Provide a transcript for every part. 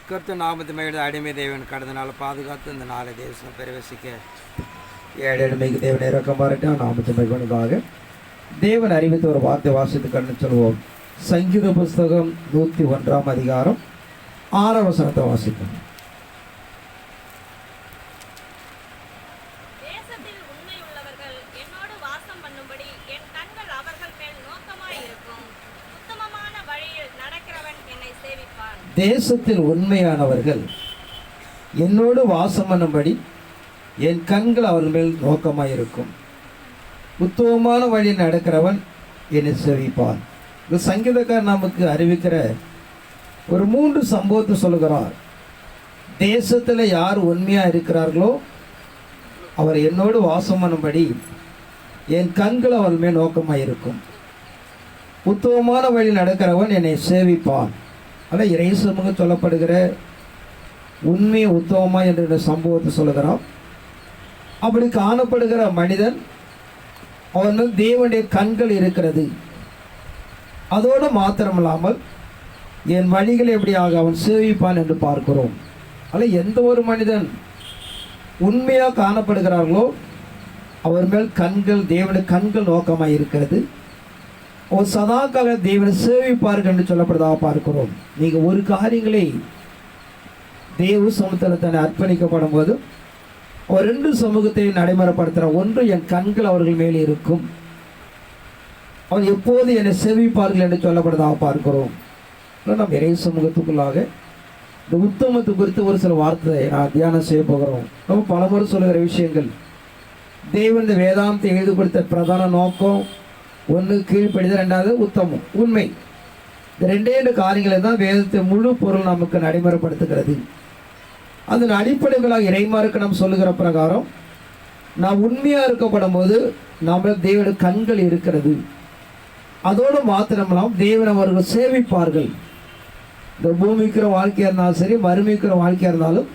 கர்த்தர் நாமத்து மேலே அடிமை தேவன் கடந்த நாள் பாதுகாத்து இந்த நாளை தேவசனம் பிரவேசிக்க ஏழு அடிமைக்கு தேவன் இறக்கம் பாருட்டான் நாமத்து மேகனுக்காக தேவன் அறிவித்த ஒரு வார்த்தை வாசித்து கண்ணு சொல்வோம். சங்கீத புஸ்தகம் 101 அதிகாரம் 6 வசனத்தை வாசிப்போம். தேசத்தில் உண்மையானவர்கள் என்னோடு வாசம் பண்ணும்படி என் கண்கள் அவர்கள் மேல் நோக்கமாயிருக்கும். உத்தமமான வழியில் நடக்கிறவன் என்னை சேவிப்பான். இந்த சங்கீதக்காரர் நமக்கு அறிவிக்கிற ஒரு 3 சம்பவத்தை சொல்லுகிறார். தேசத்தில் யார் உண்மையாக இருக்கிறார்களோ அவர் என்னோடு வாசம் பண்ணும்படி என் கண்கள் அவர்கள் மேல் நோக்கமாயிருக்கும். உத்தமமான வழியில் நடக்கிறவன் என்னை சேவிப்பான். ஆனால் இறைசமூக சொல்லப்படுகிற உண்மை உத்தமமா என்ற சம்பவத்தை சொல்லுகிறான். அப்படி காணப்படுகிற மனிதன் அவன் தேவனுடைய கண்கள் இருக்கிறது. அதோடு மாத்திரமில்லாமல் என் வழிகளை எப்படியாக அவன் சேவிப்பான் என்று பார்க்கிறோம். ஆனால் எந்த ஒரு மனிதன் உண்மையாக காணப்படுகிறார்களோ அவர் மேல் கண்கள் தேவனுடைய கண்கள் நோக்கமாக இருக்கிறது. ஒரு சதாக்கால தேவனை சேவிப்பார்கள் என்று சொல்லப்படுவதாக பார்க்கிறோம். நீங்கள் ஒரு காரியங்களை தேவ சமூகத்தில் தன்னை அர்ப்பணிக்கப்படும் போது ஒரு 2 சமூகத்தை நடைமுறைப்படுத்துகிற ஒன்று என் கண்கள் அவர்கள் மேலே இருக்கும். அவர் எப்போது என்னை சேவிப்பார்கள் என்று சொல்லப்படுவதாக பார்க்கிறோம். நம்ம இறை சமூகத்துக்குள்ளாக இந்த உத்தமத்து குறித்து ஒரு சில வார்த்தை நான் தியானம் செய்ய போகிறோம். நம்ம பலமுறை சொல்லுகிற விஷயங்கள் தேவன் இந்த வேதாந்தத்தை எழுதி கொடுத்த பிரதான நோக்கம் ஒன்று கீழ்ப்படிதல், 2வது உத்தமம் உண்மை. இந்த 2 காரியங்களை தான் வேதத்தை முழு பொருள் நமக்கு நடைமுறைப்படுத்துகிறது. அதன் அடிப்படைகளாக இறைமாருக்கு நாம் சொல்லுகிற பிரகாரம் நாம் உண்மையாக இருக்கப்படும் போது நம்ம தேவனுடைய கண்கள் இருக்கிறது. அதோடு மாத்திரமெல்லாம் தேவன் அவர்கள் சேவிப்பார்கள். இந்த பூமிக்கிற வாழ்க்கையாக இருந்தாலும் சரி, மறுமைக்கிற வாழ்க்கையாக இருந்தாலும்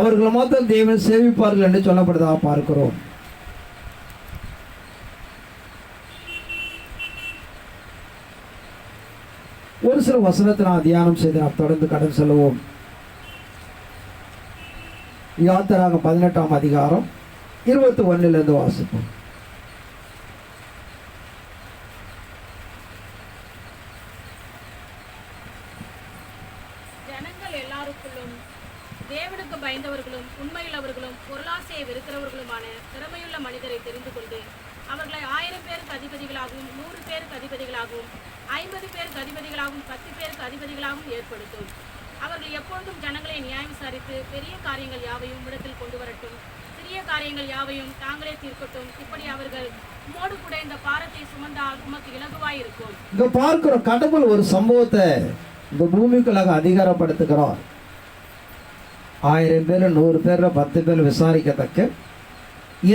அவர்கள் மாத்திரம் தேவன் சேவிப்பார்கள் என்று சொல்லப்படுவதாக பார்க்கிறோம். ஒரு சில வசனத்தை நான் தியானம் செய்து நாம் தொடர்ந்து கடன் செல்வோம். யாத்திராகமம் 18 அதிகாரம் 21 வாசிப்போம். ஜனங்கள் எல்லாருக்குள்ளும் தேவனுக்கு பயந்தவர்களும் உண்மையுள்ளவர்களும் பொருளாசையை வெறுக்கிறவர்களுமான திறமையுள்ள மனிதரை தெரிந்து கொண்டு அவர்களை 1000 பேருக்கு அதிபதிகளாகவும் 100 பேருக்கு அதிபதிகளாகவும் 50 பேருக்கு அதிபதிகளாகவும் 10 பேருக்கு அதிபதிகளாகவும் ஏற்படுத்தும். அவர்கள் எப்பொழுதும் ஜனங்களை நியாயம் விசாரித்து பெரிய காரியங்கள் யாவையும் இடத்தில் கொண்டு வரட்டும், சிறிய காரியங்கள் யாவையும் தாங்களே தீர்க்கட்டும். இப்படி அவர்கள் உம்மோடு கூட இந்த பாரத்தை சுமந்தால் உமக்கு இலகுவாய் இருக்கும். இங்க பார்க்கிற கடவுள் ஒரு சம்பவத்தை இந்த பூமிக்குள்ளாக அதிகாரப்படுத்துகிறார். 1000 பேர் 100 பேர் 10 பேர் விசாரிக்கத்தக்க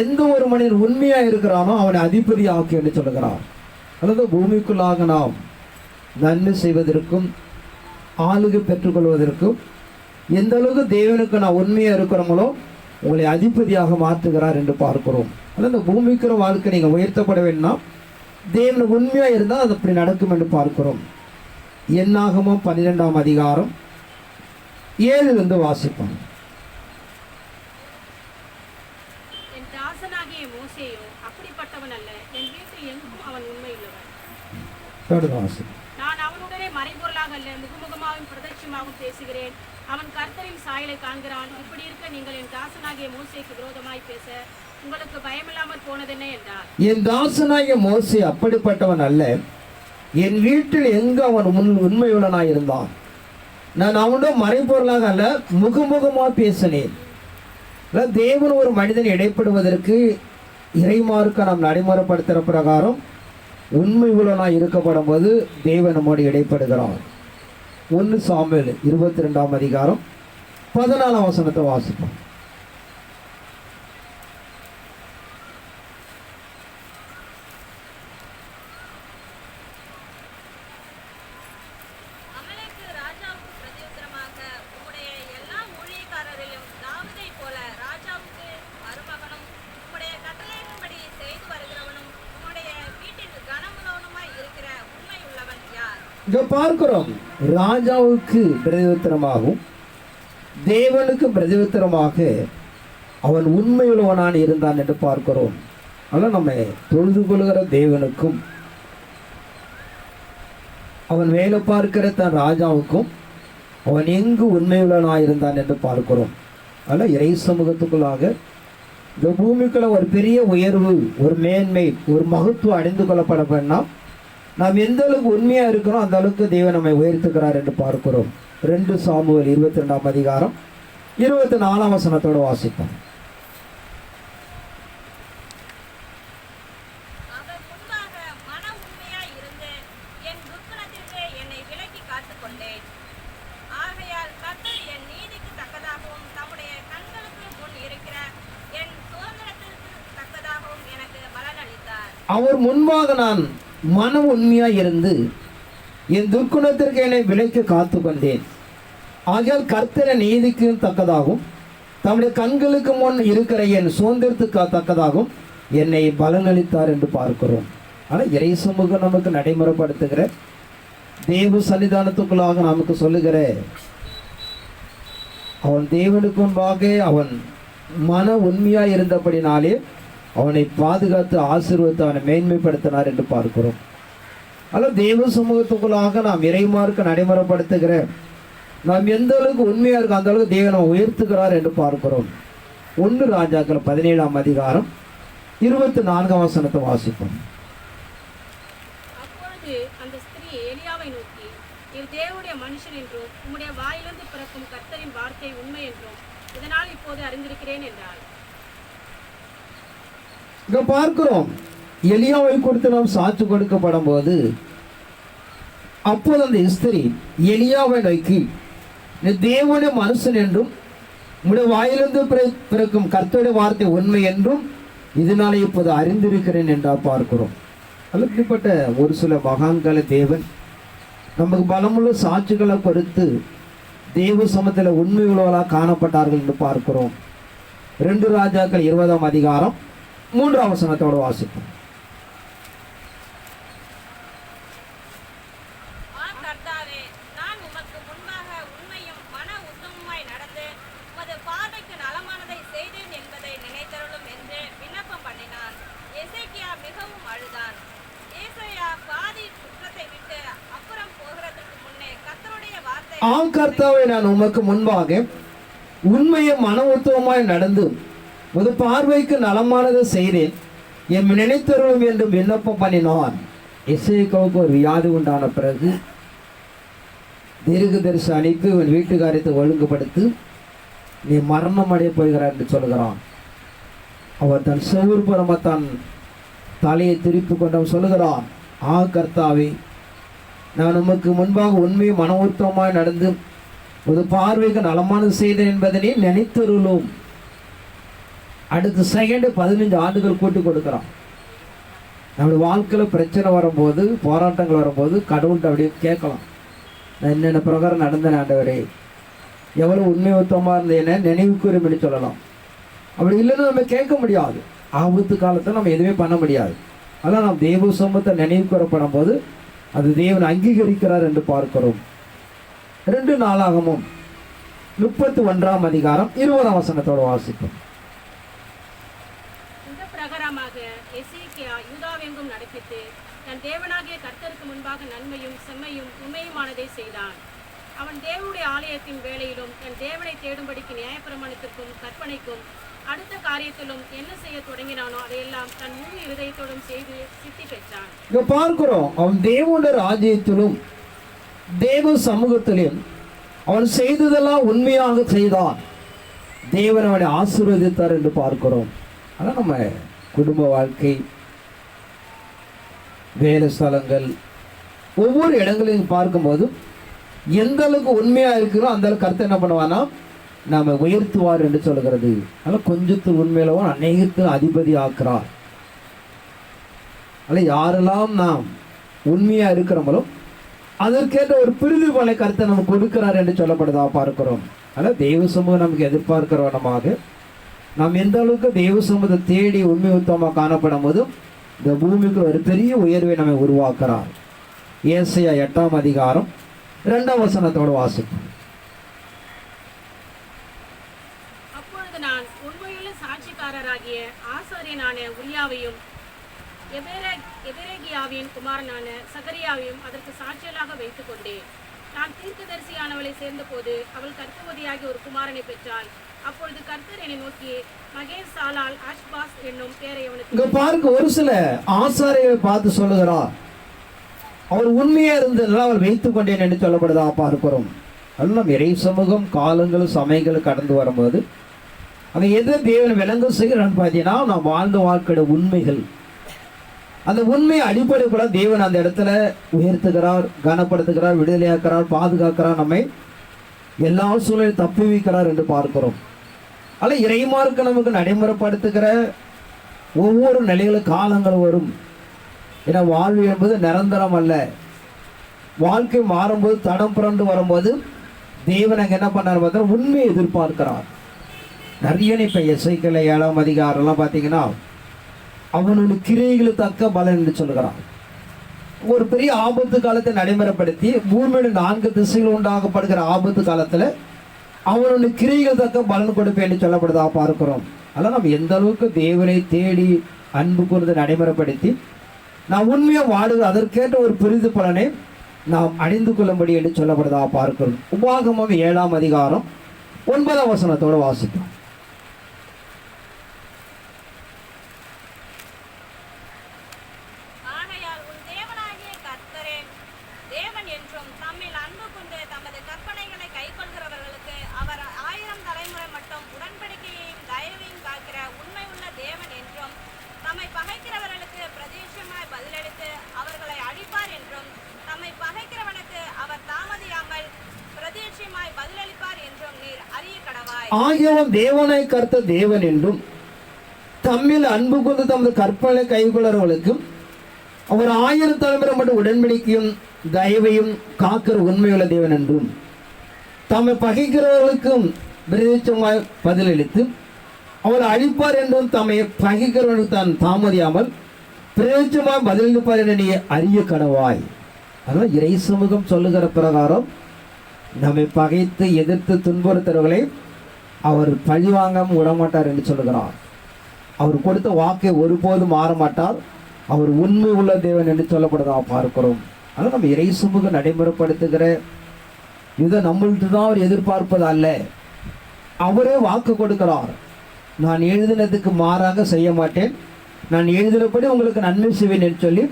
எந்த ஒரு மனிதன் உண்மையா இருக்கிறானோ அவனை அதிபதி ஆக்கி என்று சொல்லுகிறார். அல்லது பூமிக்குள்ளாக நாம் நன்மை செய்வதற்கும் ஆளுகை பெற்றுக்கொள்வதற்கும் எந்த அளவுக்கு தேவனுக்கு நான் உண்மையாக இருக்கிறோங்களோ உங்களை அதிபதியாக மாற்றுகிறார் என்று பார்க்கிறோம். அல்லது இந்த பூமிக்கிற வாழ்க்கை நீங்கள் உயர்த்தப்பட வேண்டாம், தேவனுக்கு உண்மையாக இருந்தால் அது அப்படி நடக்கும் என்று பார்க்கிறோம். என்னாகமம் 12 அதிகாரம் 7 வாசிப்போம். என் தாசனாகிய மோசேயோ அப்படிப்பட்டவன் அல்ல, என் வீட்டில் எங்கும் அவன் உண்மையுள்ளவன். நான் அவனுடனே மறைபொருளாக அல்ல முகமுகமாகவும் பிரதட்சமாகவும் பேசுகிறேன். அவன் கர்த்தரின் சாயலை காண்கிறான். இப்படி இருக்க நீங்கள் என் தாசனாகிய மோசேக்கு விரோதமாய் பேச உங்களுக்கு பயமில்லாமல் போனதென்ன என்றார். என் தாசனாகிய மோசே அப்படிப்பட்டவன் அல்ல, என் வீட்டில் எங்கு அவன் உண்மையுள்ளனாய் இருந்தான். நான் அவனோட மறைபொருளாக அல்ல முகமுகமாக பேசினேன். தேவன் ஒரு மனிதன் இடைப்படுவதற்கு இறைமார்க்க நாம் நடைமுறைப்படுத்துகிற பிரகாரம் உண்மை உள்ளனாய் இருக்கப்படும் போது தேவன் நம்மோடு இடைப்படுகிறார். 1 சாமுவேல் 22 அதிகாரம் 14 வசனத்தை வாசிப்போம். இதை பார்க்கிறோம். ராஜாவுக்கு பிரதியுத்தரமாகவும் தேவனுக்கு பிரதியுத்தரமாக அவன் உண்மையுள்ளவனான் இருந்தான் என்று பார்க்கிறோம். அதனால் நம்ம தொழுது கொள்கிற தேவனுக்கும் அவன் வேலை பார்க்கிற தன் ராஜாவுக்கும் அவன் எங்கு உண்மையுள்ளவனாயிருந்தான் என்று பார்க்கிறோம். அதனால் இறை சமூகத்துக்குள்ளாக இந்த பூமிக்குள்ள ஒரு பெரிய உயர்வு, ஒரு மேன்மை, ஒரு மகத்துவம் அடைந்து கொள்ளப்பட வேண்டாம். நாம் எந்த அளவுக்கு உண்மையாக இருக்கிறோம் அந்த அளவுக்கு தேவன் நம்மை உயர்த்துக்கிறார் என்று பார்க்கிறோம். 2 சாமுவேல் 22ஆம் அதிகாரம் 24ஆம் வசனத்தோடு வாசிப்போம். அவர் முன்பாக மன உண்மையாய் இருந்து என் துர்க்குணத்திற்கு என்னை விலக்கி காத்துக்கொண்டேன். ஆகையால் கர்த்தர் என் நீதிக்கு தக்கதாகவும் தம்முடைய கண்களுக்கு முன் இருக்கிற என் சுதந்திரத்திற்கு தக்கதாகவும் எனக்கு பலனளித்தார். அவர் முன்பாக நான் மன உண்மையாய் இருந்து என் துர்க்குணத்திற்கு என்னை விலைக்கு காத்து கொண்டேன். ஆகையால் கர்த்தர நீதிக்கு தக்கதாகவும் தம்முடைய கண்களுக்கு முன் இருக்கிற என் சுதந்திரத்துக்கு தக்கதாகவும் என்னை பலனளித்தார் என்று பார்க்கிறோம். ஆனால் இறை சமூகம் நமக்கு நடைமுறைப்படுத்துகிற தேவ சன்னிதானத்துக்குள்ளாக நமக்கு சொல்லுகிற அவன் தேவனுக்கு முன்பாக அவன் மன உண்மையாய் இருந்தபடினாலே அவனை பாதுகாத்து ஆசீர்வதித்து அவனை மேன்மைப்படுத்தினார் என்று பார்க்கிறோம். அல்லது தேவ சமூகத்துக்குள்ளாக நாம் இறைமார்க்க நடைமுறைப்படுத்துகிற நாம் எந்த அளவுக்கு உண்மையாக இருக்கோம் அந்த அளவுக்கு தேவனை உயர்த்துகிறார் என்று பார்க்கிறோம். 1 ராஜாக்கள் 17ஆம் அதிகாரம் 24ஆம் வசனத்தை வாசிப்போம். அப்பொழுது அந்த ஸ்திரீ எலியாவை நோக்கி, நீர் தேவனுடைய மனுஷன் என்றும் உம்முடைய வாயிலிருந்து பிறக்கும் கர்த்தரின் வார்த்தை உண்மை என்றும் இதனால் இப்போது அறிந்திருக்கிறேன் என்றாள். இங்க பார்க்கிறோம், எலியாவை குறித்து நாம் சாட்சி கொடுக்கப்படும் போது அப்போது அந்த ஸ்திரீ எலியாவை நோக்கி, நீ தேவனுடைய மனுஷன் என்றும் உம்முடைய வாயிலிருந்து பிறக்கும் கர்த்தருடைய வார்த்தை உண்மை என்றும் இதனாலே இப்போது அறிந்திருக்கிறேன் என்றால் பார்க்கிறோம். அல்ல இப்படிப்பட்ட ஒரு சில மகான்களை தேவன் நமக்கு பலமுள்ள சாட்சிகளை கொடுத்து தேவ சமத்தில் உண்மையுள்ளவர்களாக காணப்பட்டார்கள் என்று பார்க்கிறோம். 2 ராஜாக்கள் 20ஆம் அதிகாரம் 3ஆம் வசனத்தோடு வாசிப்போம். கர்த்தாவே, நான் உமக்கு முன்பாக உண்மையும் மன உத்தமமாய் நடந்து உமது பார்வைக்கு நலமானதை செய்தேன் என்பதை நினைத்தருளும் என்று விண்ணப்பம் பண்ணினான். எசேக்கியா மிகவும் அழுதான். ஏசாயா பாதி குற்றத்தை விட்டு அப்புறம் போகிறதுக்கு முன்னே கர்த்தருடைய வார்த்தை, கர்த்தாவே, நான் உமக்கு முன்பாக உண்மையும் மன உத்தமமாய் நடந்து உமது பார்வைக்கு நலமானதை செய்தேன் என் நினைத்தருளும் என்று விண்ணப்பம் பண்ணினான். எசேக்கியாவுக்கு ஒரு வியாதி உண்டான பிறகு தீர்க்கதரிசி அனுப்பி உன் வீட்டுக்காரியத்தை ஒழுங்குபடுத்தி நீ மரணம் அடைய போகிறார் என்று சொல்கிறான். அவர் தன் செவ்வூர்புறமாக தன் தலையை திருப்பி கொண்டவன் சொல்லுகிறான், கர்த்தாவே, நான் உமக்கு முன்பாக உண்மையும் மன உத்தமமாய் நடந்து ஒரு பார்வைக்கு நலமானது செய்தேன் என்பதை நீ நினைத்தருளும். அடுத்த செகண்டு 15 ஆண்டுகள் கூட்டி கொடுக்குறான். நம்முடைய வாழ்க்கையில் பிரச்சனை வரும்போது, போராட்டங்கள் வரும்போது கடவுள்கிட்ட அப்படியே கேட்கலாம், நான் என்னென்ன பிரகாரம் நடந்தேன் ஆண்டவரே, எவ்வளோ உண்மை உத்தமாக இருந்தேன்னு நினைவு கூறும்படி சொல்லலாம். அப்படி இல்லைன்னு நம்ம கேட்க முடியாது. ஆபத்து காலத்தில் நம்ம எதுவுமே பண்ண முடியாது. அதனால் நாம் தேவ சமூகத்தை நினைவு கூறப்படும் போது அது தேவன் அங்கீகரிக்கிறார் என்று பார்க்கிறோம். 2 நாளாகமும் 31ஆம் அதிகாரம் 20ஆம் வசனத்தோடு வாசிப்போம். இந்த பிரகாரமாக எசேக்கியா யூதாவெங்கும் நடப்பித்து தன் தேவனாகிய கர்த்தருக்கு முன்பாக நன்மையும் செம்மையும் உண்மையுமானதை செய்தான். அவன் தேவனுடைய ஆலயத்தின் வேலையிலும் தன் தேவனை தேடும்படிக்கு நியாயப்பிரமாணத்திற்கும் கற்பனைக்கும் அடுத்த காரியத்திலும் என்ன செய்ய தொடங்கினானோ அதையெல்லாம் தன் முழு இருதயத்தோடும் செய்து சித்தி பெற்றான். இங்க பார்க்கிறோம், அவன் தேவனுடைய ராஜ்யத்திலும் தேவ சமூகத்திலும் அவன் செய்ததெல்லாம் உண்மையாக செய்தான். தேவன் அவனை ஆசீர்வதித்தார் என்று பார்க்கிறோம். ஆனால் நம்ம குடும்ப வாழ்க்கை, வேலை ஸ்தலங்கள், ஒவ்வொரு இடங்களையும் பார்க்கும்போது எந்த அளவுக்கு உண்மையாக இருக்கிறோம் அந்த அளவுக்கு கருத்து என்ன பண்ணுவானா நாம் உயர்த்துவார் என்று சொல்கிறது. அதனால் கொஞ்சத்து உண்மையிலவும் அநேகத்தில் அதிபதி ஆக்குறார். அதில் யாரெல்லாம் நாம் உண்மையாக இருக்கிறோமோ அதற்கேற்ற ஒரு பிரிதுபலை கருத்தை நமக்கு கொடுக்கிறார் என்று சொல்லப்படுதா பார்க்கிறோம். அதனால் தெய்வ சமூகம் நமக்கு எதிர்பார்க்கிறவனமாக நாம் எந்த அளவுக்கு தெய்வ சமூகத்தை தேடி உண்மை உத்தமாக காணப்படும் போதும் இந்த பூமிக்கு ஒரு பெரிய உயர்வை நம்மை உருவாக்குறார். ஏசாயா 8ஆம் அதிகாரம் 2ஆம் வசனத்தோடு வாசிப்போம். உண்மையுள்ள சாட்சிக்காரராகிய ஆசாரியனான உரியாவையும் எபேரேகியாவின் குமாரனான சகரியாவையும் அதற்கு சாட்சியலாக வைத்துக் கொண்டேன். நான் தீர்க்கதரிசியானவளை சேர்ந்தபோது அவள் கர்த்தவதியாகி ஒரு குமாரனை பெற்றாள். அப்பொழுது கர்த்தர் என்னை நோக்கி மகேசாலால் அஷ்பாஸ் என்னும் பேரை அவனுக்கு. இங்க பாருங்க, ஒரு சில ஆசாரியை பார்த்து சொல்லுகிறார், அவர் உண்மையா இருந்ததுனால அவள் வைத்துக் கொண்டேன் என்று சொல்லப்படுதா பார்க்கிறோம். எல்லாம் இறை சமூகம் காலங்களும் சமயங்களும் கடந்து வரும்போது அங்கே எதை தேவன் விளங்க செய்கிறான்னு பார்த்தீங்கன்னா, நாம் வாழ்ந்த வாழ்க்கையோட உண்மைகள், அந்த உண்மை அடிப்படை கூட தேவன் அந்த இடத்துல உயர்த்துகிறார், கனப்படுத்துகிறார், விடுதலையாக்குறார், பாதுகாக்கிறார், நம்மை எல்லா சூழலையும் தப்பி வைக்கிறார் என்று பார்க்கிறோம். அல்ல இறைமார்க்க நமக்கு நடைமுறைப்படுத்துகிற ஒவ்வொரு நிலைகளும் காலங்கள் வரும். ஏன்னா வாழ்வு என்பது நிரந்தரம் அல்ல. வாழ்க்கை மாறும்போது தடம் புரண்டு வரும்போது தேவன் அங்கே என்ன பண்ணார் பார்த்தா உண்மையை எதிர்பார்க்கிறார். நிறைய இப்போ எசேக்கியேல் 7ஆம் அதிகாரம்லாம் பார்த்தீங்கன்னா அவனுடைய கிரியைகளுக்கு தக்க பலன் என்று சொல்கிறான். ஒரு பெரிய ஆபத்து காலத்தை நடைமுறைப்படுத்தி பூமியோட 4 திசைகள் உண்டாகப்படுகிற ஆபத்து காலத்தில் அவனுடைய கிரியைகள் தக்க பலன் கொடுப்பேன் என்று சொல்லப்படுதா பார்க்கிறோம். அதனால் நம்ம எந்த அளவுக்கு தேவனை தேடி அன்பு கூர்ந்து நடைமுறைப்படுத்தி நாம் உண்மையாக வாடுகிற அதற்கேற்ற ஒரு பெரிது பலனை நாம் அணிந்து கொள்ளும்படி என்று சொல்லப்படுதா பார்க்கிறோம். உபாகமம் 7ஆம் அதிகாரம் 9ஆம் வசனத்தோடு வாசிப்போம். ஆகையால் உன் தேவனாகிய கர்த்தரே தேவன் என்றும் தம்மில் அன்பு கொண்டு தமது கற்பனைகளை கைக்கொள்கிறவர்களுக்கு அவர் 1000 தலைமுறை மட்டும் உடன்படிக்கையையும் தயவையும் காக்கிற உண்மை உள்ள தேவன் என்றும் தம்மை பகைக்கிறவர்களுக்கு பிரதேசமாய் பதிலளித்து அவர்களை அழிப்பார் என்றும் தம்மை பகைக்கிறவனுக்கு அவர் தாமதியாமல் பிரதேசமாய் பதிலளிப்பார் என்றும் நீர் அறிய கடவாய். ஆகியவன் தேவனை கர்த்த தேவன் என்றும் தம்மில் அன்பு கொண்டு தமது கற்பனை கைகொள்கிறவர்களுக்கும் அவர் 1000 தலைமுறை மட்டும் உடன்படிக்கையும் தயவையும் காக்கிற உண்மையுள்ள தேவன் என்றும் தம்மை பகைக்கிறவர்களுக்கும் பிரதேசமாய் பதிலளித்து அவர் அழிப்பார் என்றும் தம்மை பகைக்கிறவர்களுக்கு தான் தாமதியாமல் பிரதேசமாய் பதிலளிப்பார் என நீ அறிய கடவாய். அதனால் இறை சமூகம் சொல்லுகிற பிரகாரம் நம்மை பகைத்து எதிர்த்து துன்புறுத்தவர்களை அவர் பழிவாங்காமல் விடமாட்டார் என்று சொல்லுகிறார். அவர் கொடுத்த வாக்கை ஒருபோதும் மாற மாட்டார். அவர் உண்மை உள்ள தேவன் என்று சொல்லப்படுறதா பார்க்கிறோம். ஆனால் நம்ம இறை சமூகம் நடைமுறைப்படுத்துகிற இதை நம்மள்கிட்ட தான் அவர் எதிர்பார்ப்பது அல்ல. அவரே வாக்கு கொடுக்கிறார், நான் எழுதினதுக்கு மாறாக செய்ய மாட்டேன், நான் எழுதினபடி உங்களுக்கு நன்மை செய்வேன் என்று சொல்லி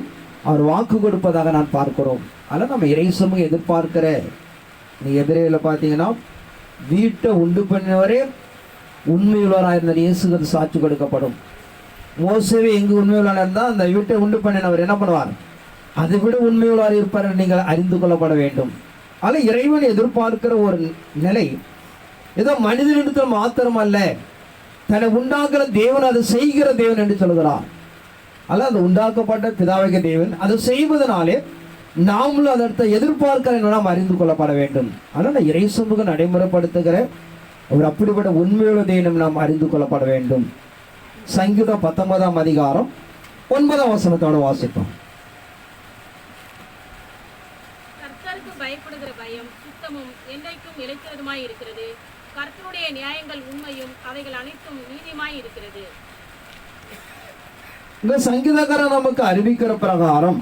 அவர் வாக்கு கொடுப்பதாக நான் பார்க்கிறோம். அதனால் நம்ம இறை சமூகம் எதிர்பார்க்கிற நீ எதிரையில் பார்த்தீங்கன்னா வீட்டை உண்டு பண்ணினவரே உண்மையுள்ளவராக இருந்த இயேசுக்கு சாட்சி கொடுக்கப்படும். மோசவே எங்கு உண்மையுள்ளவராக இருந்தால் அந்த வீட்டை உண்டு பண்ணினவர் என்ன பண்ணுவார், அதை விட உண்மையுள்ளவராக இருப்பார் நீங்கள் அறிந்து கொள்ளப்பட வேண்டும். அதில் இறைவன் எதிர்பார்க்கிற ஒரு நிலை ஏதோ மனிதனிடத்தில் மாத்திரம் அல்ல, தன்னை உண்டாக்குற தேவன் அதை செய்கிற தேவன் என்று சொல்கிறார். அல்ல அது உண்டாக்கப்பட்ட பிதாவக தேவன் அதை செய்வதனாலே நாமளும் அதற்கு எதிர்பார்க்கிற நாம் அறிந்து கொள்ளப்பட வேண்டும். அதனால் இறை சமூகம் நடைமுறைப்படுத்துகிற ஒரு அப்படிப்பட்ட உண்மையுள்ள தேவனும் நாம் அறிந்து கொள்ளப்பட வேண்டும். சங்கீதம் 19ஆம் அதிகாரம் 9ஆம் வசனத்தோடு வாசிப்போம். கர்த்தருக்கு பயப்படுகிற பயம் சுத்தமும் என்றைக்கும் நிலைக்கிறதுமாய் இருக்கிறது. கர்த்தருடைய நியாயங்கள் உண்மையும் அவைகள் அனைத்தும் நீதியுமாய் இருக்கிறது. இந்த சங்கீதக்காரன் நமக்கு அறிவிக்கிற பிரகாரம்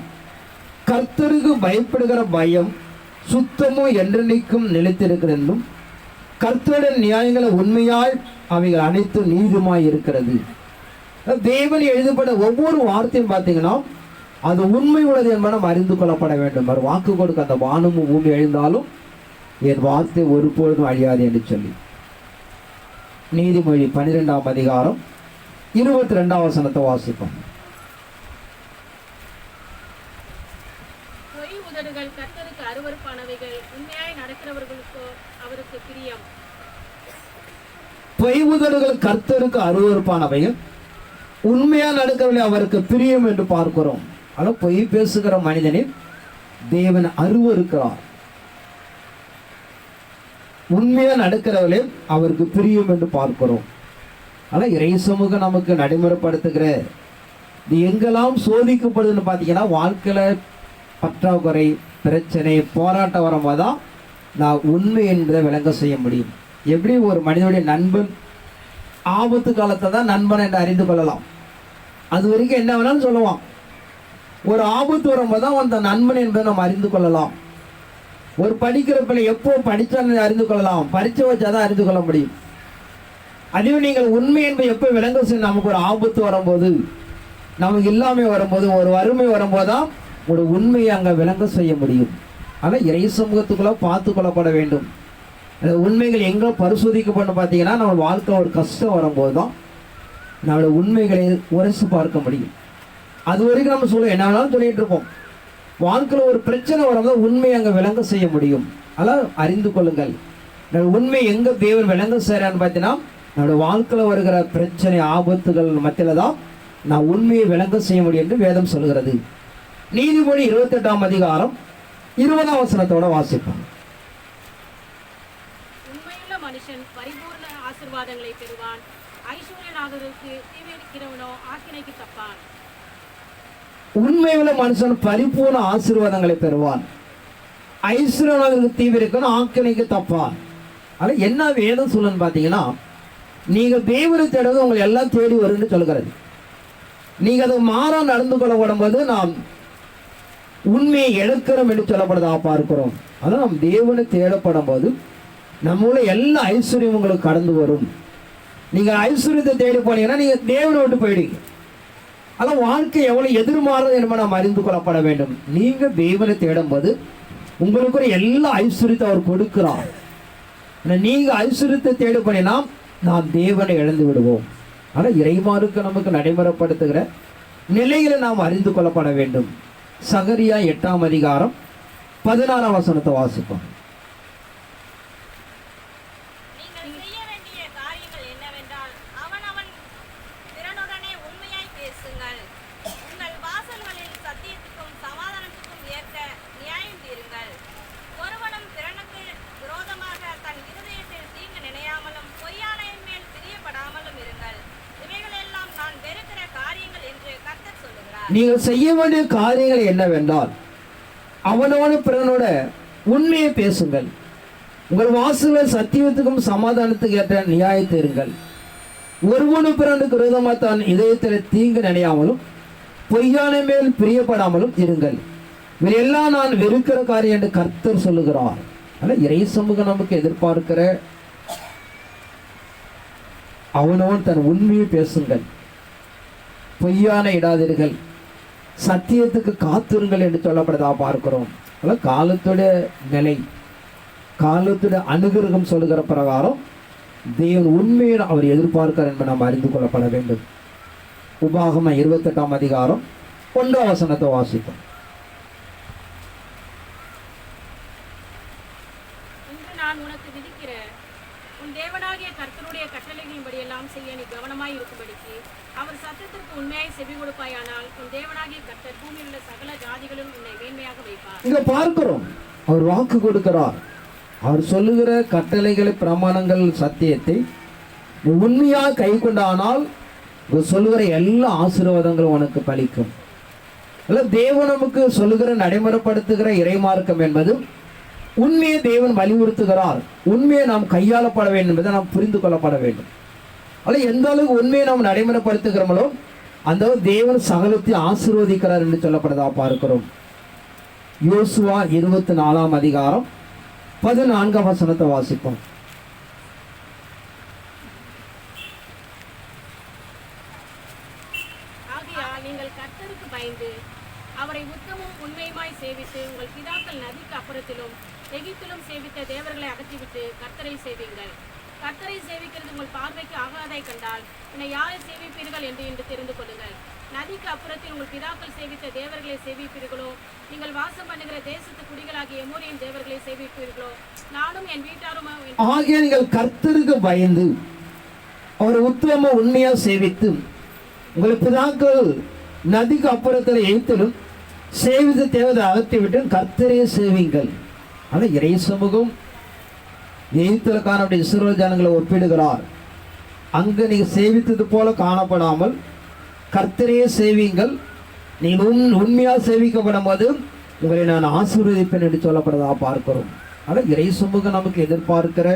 கர்த்தருக்கு பயப்படுகிற பயம் சுத்தமும் என்றென்னைக்கும் நிலைத்திருக்கிறதும் கர்த்தருடைய நியாயங்களை உண்மையாய் அவைகள் அனைத்தும் நீதியுமாய் இருக்கிறது. தேவன் எழுதப்பட்ட ஒவ்வொரு வார்த்தையும் பார்த்தீங்கன்னா அது உண்மை உள்ளது என்பதை நாம் அறிந்து கொள்ளப்பட வேண்டும். அவர் வாக்கு கொடுக்க அந்த வானமும் பூமி எழுந்தாலும் என் வார்த்தை ஒருபொழுதும் அழியாது என்று சொல்லி நீதிமொழி 12ஆம் அதிகாரம் 22ஆம் வசனத்தை வாசிப்போம். பொய் உதடுகள் கர்த்தருக்கு அருவருப்பானவைகள், உண்மையாய் நடக்கிறவர்களுக்கோ அவருக்கு பிரியம். பொய் உதடுகள் கர்த்தருக்கு அருவருப்பானவைகள், உண்மையா நடக்கிறவர்களே அவருக்கு பிரியம் என்று பார்க்கிறோம். ஆனால் பொய் பேசுகிற மனிதனை தேவன் அருவருக்கிறார். உண்மையா நடக்கிறவர்களே அவருக்கு பிரியம் என்று பார்க்கிறோம். ஆனால் இறை சமூகம் நமக்கு நடைமுறைப்படுத்துகிற இது எங்கெல்லாம் சோதிக்கப்படுதுன்னு பார்த்தீங்கன்னா வாழ்க்கையில் பற்றாக்குறை பிரச்சனை போராட்டம் வரும்போது தான் நான் உண்மை என்பதை விளங்க செய்ய முடியும். எப்படி ஒரு மனிதனுடைய நண்பன் ஆபத்து காலத்தை தான் நண்பன் என்று அறிந்து கொள்ளலாம். அது வரைக்கும் என்ன வேணாலும் சொல்லுவான். ஒரு ஆபத்து வரும்போது தான் அந்த நண்பன் என்பதை நம்ம அறிந்து கொள்ளலாம். ஒரு படிக்கிற பிள்ளை எப்போ படித்தா அறிந்து கொள்ளலாம், பரீட்சை வச்சாதான் அறிந்து கொள்ள முடியும். அதுவே நீங்கள் உண்மை என்பதை எப்போ விளங்க செய்ய, நமக்கு ஒரு ஆபத்து வரும்போது, நமக்கு இல்லாமை வரும்போது, ஒரு வறுமை வரும்போது தான் ஒரு உண்மையை அங்கே விளங்க செய்ய முடியும். ஆனால் இறை சமூகத்துக்குள்ள பார்த்து கொள்ளப்பட வேண்டும். அந்த உண்மைகள் எங்கே பரிசோதிக்கப்படும் பார்த்தீங்கன்னா, நம்ம வாழ்க்கை ஒரு கஷ்டம் வரும்போது தான் நம்மளோட உண்மைகளை உரைச்சு பார்க்க முடியும். அது வரைக்கும் நம்ம சொல்லுவோம், என்ன வேணாலும் சொல்லிட்டு இருப்போம். வாழ்க்கையில் ஒரு பிரச்சனை வரும்போது உண்மையை அங்கே விளங்க செய்ய முடியும். அதெல்லாம் அறிந்து கொள்ளுங்கள். உண்மை எங்கே தேவன் விளங்க செய்கிறான்னு பார்த்தீங்கன்னா, நம்மளோட வாழ்க்கையில் வருகிற பிரச்சனை ஆபத்துகள் மத்தியில் தான் நான் உண்மையை விளங்க செய்ய முடியும் என்று வேதம் சொல்கிறது. நீதிமொழி 28ஆம் அதிகாரம் 20ஆம் வசனத்தோட வாசிப்போம். உண்மையுள்ள மனுஷன் பரிபூர்ண ஆசீர்வாதங்களை பெறுவான். ஐஸ்வர்யநாதருக்கு தீவிரிக்கிறவனோ ஆக்கினைக்கு தப்பான். உண்மையுள்ள மனுஷன் பரிபூர்ண ஆசீர்வாதங்களை பெறுவான். ஐஸ்வர்யநாதருக்கு தீவிரிக்கணும், ஆக்கினைக்கு தப்பான். ஆனால் என்ன வேதம் சொல்லுன்னு பார்த்தீங்கன்னா, நீங்கள் தேவனை தேடுவது உங்களை எல்லாம் தேடி வரும்னு சொல்கிறது. நீங்கள் அதை மாறா நடந்து கொள்ளப்படும் போது நாம் உண்மையை இழக்கிறோம் என்று சொல்லப்படுதா பார்க்கிறோம். அதான் நாம் தேவனை தேடப்படும் போது நம்மள எல்லா ஐஸ்வர்யம் உங்களுக்கு கடந்து வரும். நீங்கள் ஐஸ்வர்யத்தை தேடி போனீங்கன்னா நீங்கள் தேவனை விட்டு போயிடுங்க. ஆனால் வாழ்க்கை எவ்வளவு எதிர்மாறுது என்பதை நாம் அறிந்து கொள்ளப்பட வேண்டும். நீங்கள் தேவனை தேடும் போது உங்களுக்கு எல்லா ஐஸ்வர்யத்தை அவர் கொடுக்கிறார். நீங்கள் ஐஸ்வர்யத்தை தேடி போனீங்கன்னா நாம் தேவனை இழந்து விடுவோம். ஆனால் இறைமாருக்கு நமக்கு நடைமுறைப்படுத்துகிற நிலைகளை நாம் அறிந்து கொள்ளப்பட வேண்டும். சகரியா 8ஆம் அதிகாரம் 16ஆம் வசனத்தை வாசிப்போம். நீங்கள் செய்ய வேண்டிய காரியங்கள் என்னவென்றால், அவனவன் திறனுடனே உண்மையாய் பேசுங்கள். உங்கள் வாசல்களில் சத்தியத்துக்கும் சமாதானத்துக்கும் ஏற்க நியாயம் தீருங்கள். ஒருவனும் திறனுக்கு விரோதமாக தன் இருதயத்தில் தீங்கு நினையாமலும் பொய்யானையின் மேல் பிரியப்படாமலும் இருங்கள். இவைகளெல்லாம் நான் வெறுக்கிற காரியங்கள் என்று கர்த்தர் சொல்லுகிறார். நீங்கள் செய்ய வேண்டிய காரியங்கள் என்னவென்றால், அவனோட பிறனோட உண்மையை பேசுங்கள். உங்கள் வாசல்கள் சத்தியத்துக்கும் சமாதானத்துக்கு ஏற்ற நியாயத்தை இருங்கள். ஒருவனு பிறனுக்கு விரோதமாக தான் இதயத்தில் தீங்கு நினையாமலும் பொய்யான மேல் பிரியப்படாமலும் இருங்கள். இவையெல்லாம் நான் வெறுக்கிற காரியம் என்று கர்த்தர் சொல்லுகிறார். ஆனால் இறை சமூகம் நமக்கு எதிர்பார்க்கிற அவனவன் தன் உண்மையை பேசுங்கள், பொய்யான இடாதீர்கள், சத்தியத்துக்கு காத்திருங்கள் என்று சொல்லப்படுதா பார்க்கிறோம். காலத்துடைய நிலை, காலத்துடைய அனுகிரகம் சொல்லுகிற பிரகாரம் தேவன் உண்மையை அவர் எதிர்பார்க்கிறார் என்பதை நாம் அறிந்து கொள்ளப்பட வேண்டும். உபாகமம் 28ஆம் அதிகாரம் 1ஆம் வசனத்தை வாசிப்போம். இன்று நான் உனக்கு விதிக்கிற உன் தேவனாகிய கர்த்தருடைய கட்டளைகளின்படியெல்லாம் செய்ய நீ கவனமாய் இருக்கும்படிக்கு அவர் சத்தத்திற்கு உண்மையாய் செவி கொடுப்பாயானால் உன் தேவனாகிய கர்த்தர் பூமியில் உள்ள சகல ஜாதிகளும் உன்னை மேன்மையாக வைப்பார். இங்க பார்க்கிறோம், அவர் வாக்கு கொடுக்கிறார். அவர் சொல்லுகிற கட்டளைகளை, பிரமாணங்கள், சத்தியத்தை நீ உண்மையாக கை கொண்டானால் சொல்லுகிற எல்லா ஆசீர்வாதங்களும் உனக்கு பலிக்கும். அல்ல, தேவன் நமக்கு சொல்லுகிற நடைமுறைப்படுத்துகிற இறைமார்க்கம் என்பது உண்மையை தேவன் வலியுறுத்துகிறார். உண்மையை நாம் கையாளப்பட வேண்டும் என்பதை நாம் புரிந்து கொள்ளப்பட வேண்டும். அல்ல, எந்த அளவுக்கு உண்மையை நாம் நடைமுறைப்படுத்துகிறோமோ அந்த தேவன் சகலத்தை ஆசீர்வதிக்கிறார் என்று சொல்லப்படுதா பார்க்கிறோம். யோசுவா 24ஆம் அதிகாரம் 14ஆம் வசனத்தை வாசிப்போம். ஆகையால் நீங்கள் கர்த்தருக்கு பயந்து அவரை உத்தமும் உண்மையுமாய் சேவித்து உங்கள் பிதாக்கள் நதிக்கு அப்புறத்திலும் எகிப்திலும் சேவித்த தேவர்களை அகற்றிவிட்டு கர்த்தரை சேவிங்கள். கர்த்தரை சேவிக்கிறது உங்கள் பார்வைக்கு ஆகாதை கண்டால் என்னை யாரை சேவிப்பீர்கள் என்று இன்று தெரிந்து கொள்ளுங்கள். நதிக்கு அப்புறத்தில் உங்கள் பிதாக்கள் சேவித்த தேவர்களை சேவிப்பீர்களோ, நீங்கள் வாசம் பண்ணுகிற தேசத்து குடிகளாகிய எமோரியின் தேவர்களை சேவிப்பீர்களோ, நானும் என் வீட்டாரும் ஆகிய நீங்கள் கர்த்தருக்கு பயந்து அவர் உத்தம உண்மையா சேவித்து உங்கள் பிதாக்கள் நதிக்கு அப்புறத்தில் எகிப்திலும் சேவித்த தேவதை அகற்றிவிட்டு கர்த்தரே சேவிங்கள். ஆனால் இறை சமூகம் எகிப்தில் காணப்பட்ட இஸ்ரவேல் ஜனங்களை ஒப்பிடுகிறார். அங்கு நீங்கள் சேவித்தது போல காணப்படாமல் கர்த்தரையே சேவிங்கள். நீங்கள் உண்மையாக சேவிக்கப்படும் போது உங்களை நான் ஆசீர்வதிப்பேன் என்று சொல்லப்படுறதா பார்க்கிறோம். ஆனால் இறை சமூகம் நமக்கு எதிர்பார்க்கிற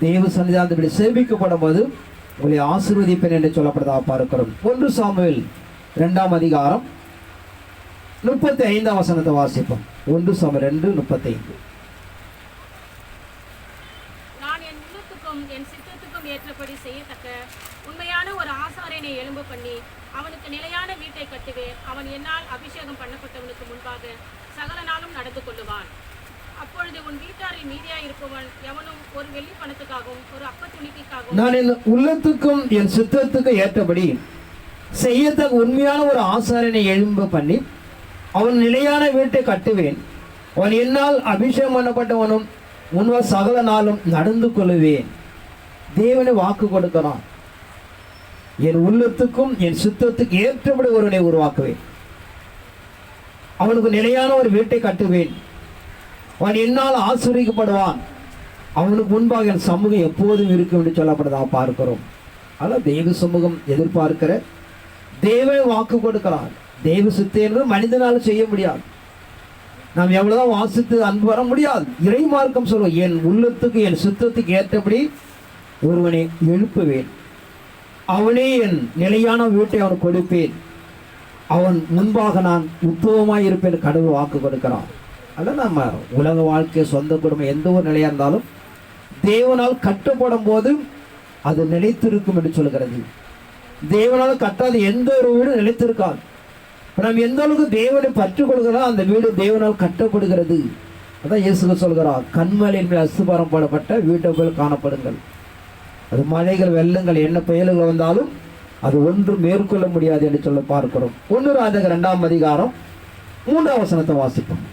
தேவ சன்னிதானத்தை சேமிக்கப்படும் போது உங்களை ஆசீர்வதிப்பேன் என்று சொல்லப்படுறதா பார்க்கிறோம். 1 சாமுவேல் 2ஆம் அதிகாரம் 35ஆம் வசனத்தை வாசிப்போம். 1 சாமுவேல் 2:35. நான் என் உள்ளத்துக்கும் என் சித்தத்துக்கும் ஏற்றபடி செய்யத்தக்க உண்மையான ஒரு ஆசாரியனை எழும்ப பண்ணி அவனுக்கு நிலையான வீட்டை கட்டுவேன். அவன் என்னால் அபிஷேகம் பண்ணப்பட்டவனுக்கு முன்பாக சகல நாளும் நடந்து கொள்ளுவான். அப்பொழுது உன் வீட்டாரில் மீதியாய் இருப்பவன் எவனும் ஒரு வெள்ளி பணத்துக்காகவும் ஒரு அப்பத்துணிக்காகவும் நான் என் உள்ளத்துக்கும் என் சித்தத்துக்கும் ஏற்றபடி செய்யத்தக்க உண்மையான ஒரு ஆசாரியனை எழும்ப பண்ணி அவன் நிலையான வீட்டை கட்டுவேன். அவன் என்னால் அபிஷேகம் பண்ணப்பட்டவனும் முன்வா சகல நாளும் நடந்து கொள்ளுவேன். தேவனை வாக்கு கொடுக்கிறான். என் உள்ளத்துக்கும் என் சித்தத்துக்கு ஏற்றபடி ஒருவனை உருவாக்குவேன். அவனுக்கு நிலையான ஒரு வீட்டை கட்டுவேன். அவன் என்னால் ஆசீர்வதிக்கப்படுவான். அவனுக்கு முன்பாக என் சமூகம் எப்போதும் இருக்கும் என்று சொல்லப்படுதா பார்க்கிறோம். ஆனால் தெய்வ சமூகம் எதிர்பார்க்கிற தேவனை வாக்கு கொடுக்கிறான். தெய்வ சித்தம் என்பது மனிதனால் செய்ய முடியாது. நாம் எவ்வளவுதான் வாசித்து அன்பு வர முடியாது. இறை மார்க்கம் சொல்லுவோம், என் உள்ளத்துக்கு என் சித்தத்துக்கு ஏற்றபடி ஒருவனை எழுப்புவேன். அவனே என் நிலையான வீட்டை அவன் கொடுப்பேன். அவன் முன்பாக நான் உத்தவமாய் இருப்பேன். கடவுள் வாக்கு கொடுக்கிறான். அல்ல நம்ம உலக வாழ்க்கை, சொந்த குடும்பம், எந்த ஒரு நிலையாக இருந்தாலும் தேவனால் கட்டப்படும் போது அது நிலைத்திருக்கும் என்று சொல்கிறது. தேவனால் கட்டாத எந்த ஒரு வீடும் நிலைத்திருக்காது. நாம் எந்த அளவுக்கு தேவனை பற்றி கொள்கிறோம் அந்த வீடு தேவனால் கட்டப்படுகிறது. அதான் இயேசு சொல்கிறார், கண்மலையின் மேல் அஸ்திபாரம் போடப்பட்ட வீட்டை போல் காணப்படுங்கள். அது மழைகள், வெள்ளங்கள், என்ன புயல்கள் வந்தாலும் அது ஒன்று மேற்கொள்ள முடியாது என்று சொல்ல பார்க்கிறோம். 1 ராஜாக்கள் 2ஆம் அதிகாரம் 3ஆம் வசனத்தை வாசிப்போம்.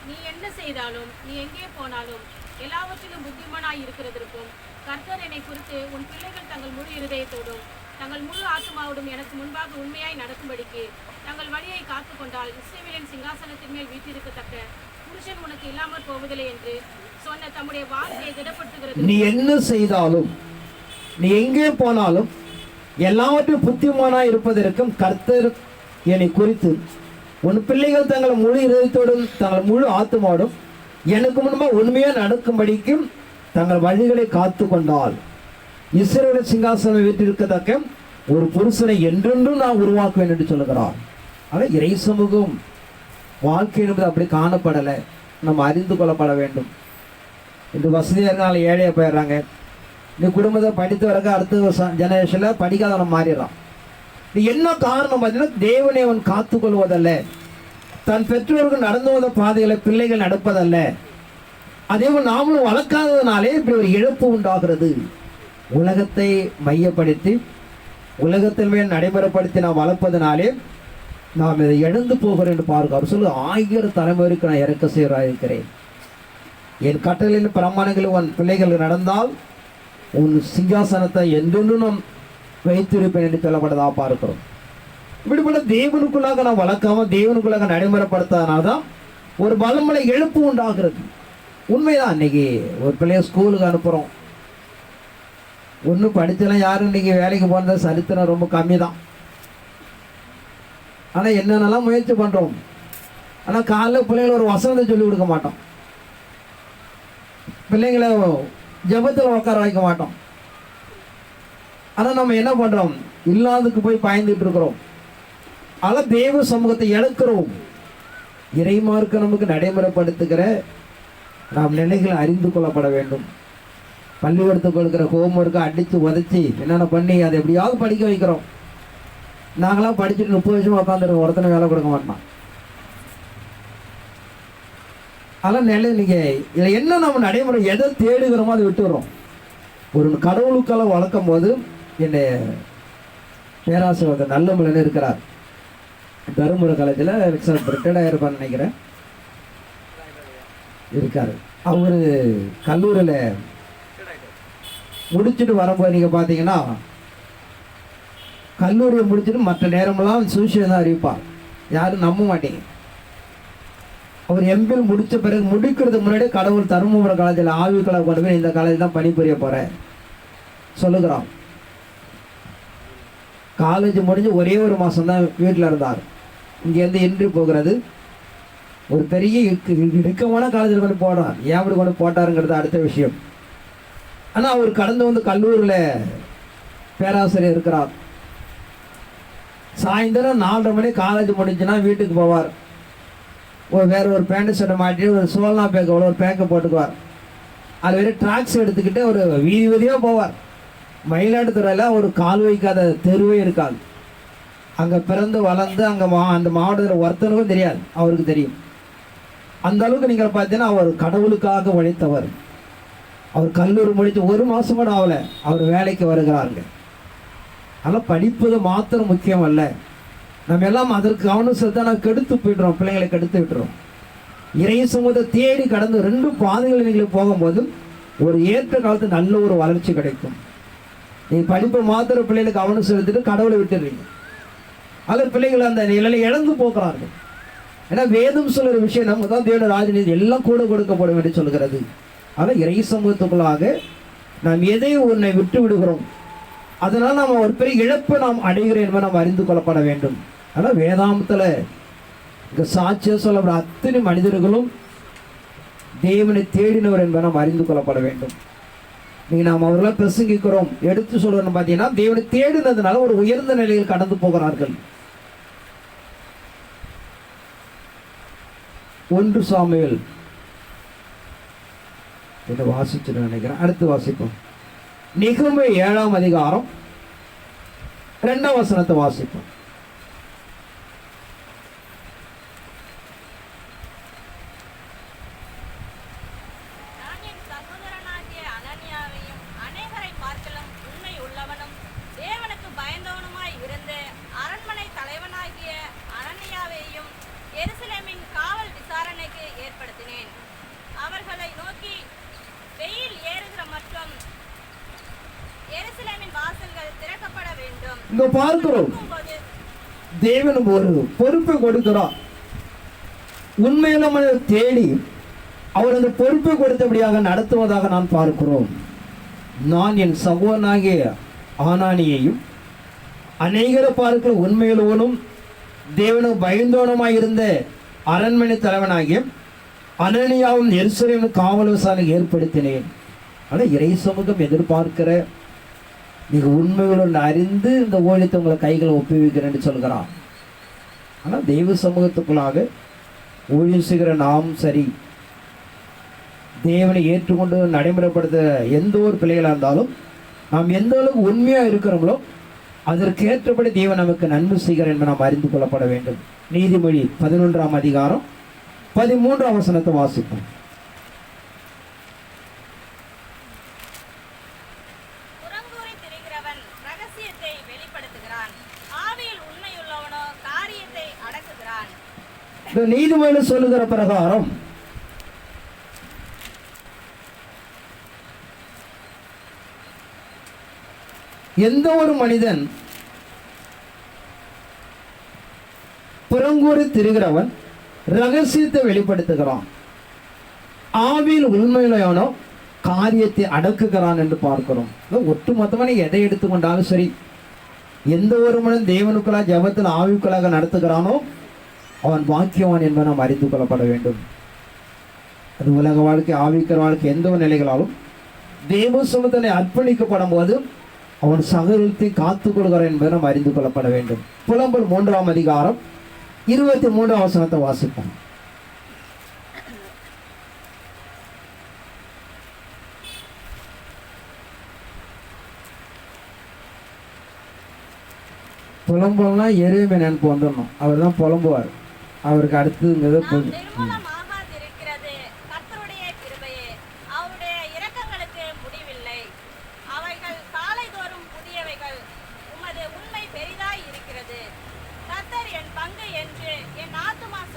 நீ என்ன செய்தாலும் நீ எங்கே போனாலும் எல்லாவற்றிலும் புத்திமானாய் இருக்கிறதற்கும் கர்த்தர் என்னை குறித்து உன் பிள்ளைகள் தங்கள் முழு இருதயத்தோடும் தங்கள் முழு ஆத்துமாவோடும் எனக்கு முன்பாக உண்மையாய் நடக்கும்படிக்கு தங்கள் வழியை காத்து கொண்டால் இஸ்ரவேலின் சிங்காசனத்தின் மேல் வீற்றிருக்கத்தக்க புருஷன் உனக்கு இல்லாமல் போவதில்லை என்று சொன்ன தம்முடைய வார்த்தையை திடப்படுத்துகிறது. நீ என்ன செய்தாலும் நீ எங்கே போனாலும் எல்லாவற்றும் புத்திமானாய் இருப்பதற்கும் கர்த்தர் என்னை குறித்து உன் பிள்ளைகள் தங்கள் முழு இதயத்தோடும் தங்கள் முழு ஆத்துமாவோடும் எனக்கு முன்பாக உண்மையாக நடக்கும்படிக்கும் தங்கள் வழிகளை காத்து கொண்டால் இஸ்ரவேல் சிங்காசனம் வீட்டிருக்கத்தக்க ஒரு புருஷனை என்றென்றும் நான் உருவாக்குவேன் என்று சொல்லுகிறார். ஆனால் இறை சமூகம் வாழ்க்கை என்பது அப்படி காணப்படலை. நம்ம அறிந்து கொள்ளப்பட வேண்டும். இந்த வசதியாக இருந்தால் ஏழையாக போயிடுறாங்க. இந்த குடும்பத்தை படித்து வரக்க அடுத்த ஜெனரேஷனில் படிக்காதவன் மாறிடுறான். இது என்ன காரணம் பார்த்தீங்கன்னா, தேவனை அவன் காத்து கொள்வதல்ல, தன் பெற்றோர்கள் நடந்து வந்த பாதைகளை பிள்ளைகள் நடப்பதல்ல. அதேபோல் நாமளும் வளர்க்காததுனாலே இப்படி ஒரு இழப்பு உண்டாகிறது. உலகத்தை மையப்படுத்தி உலகத்தின் மேல் நடைமுறைப்படுத்தி நாம் வளர்ப்பதனாலே நாம் இதை இழந்து போகிறோம் என்று பார்க்க. அவர் சொல்லு, 1000 தலைமுறைக்கு நான் இறக்க செய்கிறாயிருக்கிறேன். என் கட்டளையின் பிரமாணங்களில் உன் பிள்ளைகள் நடந்தால் உன் சிங்காசனத்தை என்றென்றும் நாம் வைத்திருப்பேன் என்று சொல்லப்பட்டதா பார்க்கிறோம். இப்படிப்பட்ட தேவனுக்குள்ளாக நாம் வளர்க்காம தேவனுக்குள்ளாக நடைமுறைப்படுத்தாதனால தான் ஒரு பலமலை எழுப்பு உண்டாகிறது. உண்மைதான். இன்னைக்கு ஒரு பிள்ளைய ஸ்கூலுக்கு அனுப்புகிறோம். ஒன்றும் படித்தெல்லாம் யாரும் இன்னைக்கு வேலைக்கு போனது சரித்திரம் ரொம்ப கம்மி தான். ஆனால் என்னென்னலாம் முயற்சி பண்ணுறோம். ஆனால் காலைல பிள்ளைகளை ஒரு வசனத்தை சொல்லி கொடுக்க மாட்டோம். பிள்ளைங்களை ஜெபத்தில் உட்கார வைக்க மாட்டோம். ஆனால் நம்ம என்ன பண்ணுறோம், இல்லாததுக்கு போய் பயந்துட்டு இருக்கிறோம். ஆனால் தேவ சமூகத்தை இழக்கிறோம். இறைமார்க்க நமக்கு நடைமுறைப்படுத்துகிற நாம் நிலைகளை அறிந்து கொள்ளப்பட வேண்டும். பள்ளிக்கூடத்துக்கு கொடுக்குற ஹோம்ஒர்க்கை அடித்து உதச்சி என்னென்ன பண்ணி அதை எப்படியாவது படிக்க வைக்கிறோம். நாங்களாம் படிச்சுட்டு 30 வருஷமாக உட்காந்துருக்கோம். ஒருத்தனை வேலை கொடுக்க மாட்டோம். அதெல்லாம் நிலை நீங்கள் இதில் என்ன நம்ம நடைமுறை எதை தேடுகிறோமோ அதை விட்டுடுறோம். ஒரு கடவுளுக்கெல்லாம் வளர்க்கும் போது என்னை பேராசிரியர் நல்ல முறையில் இருக்கிறார். தருமபுரி காலேஜில் ரிட்டையர்டாக இருப்பான்னு நினைக்கிறேன், இருக்கார். அவர் கல்லூரியில் முடிச்சுட்டு வரும்போது நீங்கள் பார்த்தீங்கன்னா கல்லூரியை முடிச்சுட்டு மற்ற நேரமெல்லாம் சுவிசேஷம் தான் அறிவிப்பார். யாரும் நம்ப மாட்டீங்க. அவர் எம்பில் முடித்த பிறகு முடிக்கிறதுக்கு முன்னாடி கடவுள் தருமபுரி காலேஜில் ஆய்வுக்களை கொண்டு போய் இந்த காலேஜ் தான் பணிபுரிய போகிறேன் சொல்லுகிறான். காலேஜ் முடிஞ்சு ஒரே ஒரு மாதம் தான் வீட்டில் இருந்தார். இங்கேருந்து இன்றி போகிறது. ஒரு பெரிய இடுக்கமான காலேஜில் கொண்டு போடுறான். ஏன் அப்படி கொண்டு போட்டாருங்கிறது அடுத்த விஷயம். ஆனால் அவர் கடந்து வந்து கல்லூரியில் பேராசிரியர் இருக்கிறார். சாயந்தரம் 4:30 மணி காலேஜ் முடிஞ்சுன்னா வீட்டுக்கு போவார். வேற ஒரு பேண்ட் ஷர்ட்டை மாட்டி ஒரு சோல்னா பேக்கோட ஒரு பேக்கை போட்டுக்குவார். அது வெறும் ட்ராக்ஸ் எடுத்துக்கிட்டு ஒரு வீதி வீதியாக போவார். மயிலாடுதுறையில் ஒரு கால் வைக்காத தெருவே இருக்காது. அங்கே பிறந்து வளர்ந்து அங்கே அந்த மாவட்டத்தில் ஒருத்தனுக்கும் தெரியாது, அவருக்கு தெரியும். அந்த அளவுக்கு நீங்கள் பார்த்தீங்கன்னா அவர் கடவுளுக்காக உழைத்தவர். அவர் கல்லூரி முடித்து 1 மாதம் கூட ஆகலை, அவர் வேலைக்கு வருகிறாருங்க. அதனால் படிப்பது மாத்திரம் முக்கியம் அல்ல. நம்ம எல்லாம் அதற்கு கவனம் செலுத்தா நான் கெடுத்து போய்ட்டுறோம், பிள்ளைங்களை கெடுத்து விட்டுறோம். இறை சமூகத்தை தேடி கடந்து 2 பாதைகள் நீங்கள் போகும்போது ஒரு ஏற்ற காலத்து நல்ல ஒரு வளர்ச்சி கிடைக்கும். நீங்கள் படிப்பை மாத்திரம் பிள்ளைகளுக்கு கவனம் செலுத்திட்டு கடவுளை விட்டுடுறீங்க. அதில் பிள்ளைகள் அந்த நிலையை இழந்து போகிறார்கள். ஏன்னா வேதம் சொல்கிற விஷயம் நம்ம தான் தேவனுடைய ராஜநீதி எல்லாம் கூட கொடுக்கப்படும் என்று சொல்கிறது. ஆனால் இறை சமூகத்துக்குள்ளாக நாம் எதை ஒன்றை விட்டு விடுகிறோம், அதனால் நாம் ஒரு பெரிய இழப்பை நாம் அடைகிறோம் என்பதை நாம் அறிந்து கொள்ளப்பட வேண்டும். ஆனால் வேதாந்தத்தில் இங்கே சாட்சியம் சொல்லப்பட அத்தனை மனிதர்களும் தேவனை தேடினவர் என்பதை நாம் அறிந்து கொள்ளப்பட வேண்டும். நீங்கள் நாம் அவர்களால் பிரசங்கிக்கிறோம் எடுத்து சொல்கிறோம் பார்த்தீங்கன்னா தேவனை தேடினதுனால ஒரு உயர்ந்த நிலையில் கடந்து போகிறார்கள். 1 சாமுவேல் இதை வாசிச்சுட்டு நினைக்கிறேன். அடுத்து வாசிப்போம். நெகூமியா 7ஆம் அதிகாரம் 2ஆம் வசனத்தை வாசிப்போம். இங்க பார்க்கிறோம், தேவன் ஒரு பொறுப்பை கொடுக்கிறார். உண்மையில தேடி அவர் அந்த பொறுப்பை கொடுத்தபடியாக நடத்துவதாக நான் பார்க்கிறோம். நான் என் சகோதரனாகிய ஆனானியையும் அநேகரை பார்க்கிற உண்மையிலோனும் தேவனுக்கு பயந்தோனுமாய் இருந்த அரண்மனை தலைவனாகிய அனனியாவும் எருசலேமும் காவல் விசாரணை ஏற்படுத்தினேன். ஆனால் இறை சமூகம் எதிர்பார்க்கிற நீங்கள் உண்மைகளுடன் அறிந்து இந்த ஊழியத்தை உங்களை கைகளை ஒப்புவிக்கிறேன்னு சொல்கிறான். ஆனால் தெய்வ சமூகத்துக்குள்ளாக ஊழியம் செய்கிற நாம் சரி, தேவனை ஏற்றுக்கொண்டு நடைமுறைப்படுத்த எந்த ஒரு பிள்ளைகளாக இருந்தாலும் நாம் எந்த அளவுக்கு உண்மையாக இருக்கிறோங்களோ அதற்கேற்றபடி தேவன் நமக்கு நன்மை செய்கிறார் என்பதை நாம் அறிந்து கொள்ளப்பட வேண்டும். நீதிமொழி 11ஆம் அதிகாரம் 13ஆம் வசனத்தை வாசிப்போம். நீதிமொழி சொல்லுகிற பிரகாரம் எந்த ஒரு மனிதன் புறங்கூறி திரிகிறவன் ரகசியத்தை வெளிப்படுத்துகிறான், ஆவியில் உண்மையிலானோ காரியத்தை அடக்குகிறான் என்று பார்க்கிறோம். ஒட்டுமொத்தமாக எதை எடுத்துக்கொண்டாலும் சரி, எந்த ஒரு மனிதன் தேவனுக்குள்ளாக ஜபத்தில் ஆவிக்குள்ளாக நடத்துகிறானோ அவன் பாக்கியவான் என்பதை நாம் அறிந்து கொள்ளப்பட வேண்டும். அது உலக வாழ்க்கை, ஆவிக்கிற வாழ்க்கை, எந்த ஒரு நிலைகளாலும் தேவ சமூகத்தினை அர்ப்பணிக்கப்படும் போது அவன் சகலத்தை காத்துக் கொள்கிறான் என்பதை நாம் அறிந்து கொள்ளப்பட வேண்டும். புலம்பல் 3ஆம் அதிகாரம் 23ஆம் வசனத்தை வாசிப்போம். புலம்பல்னா எருமை நினைப்பு வந்துடணும். அவர் தான் புலம்புவார். அவருக்கு அடுத்ததுங்கிறது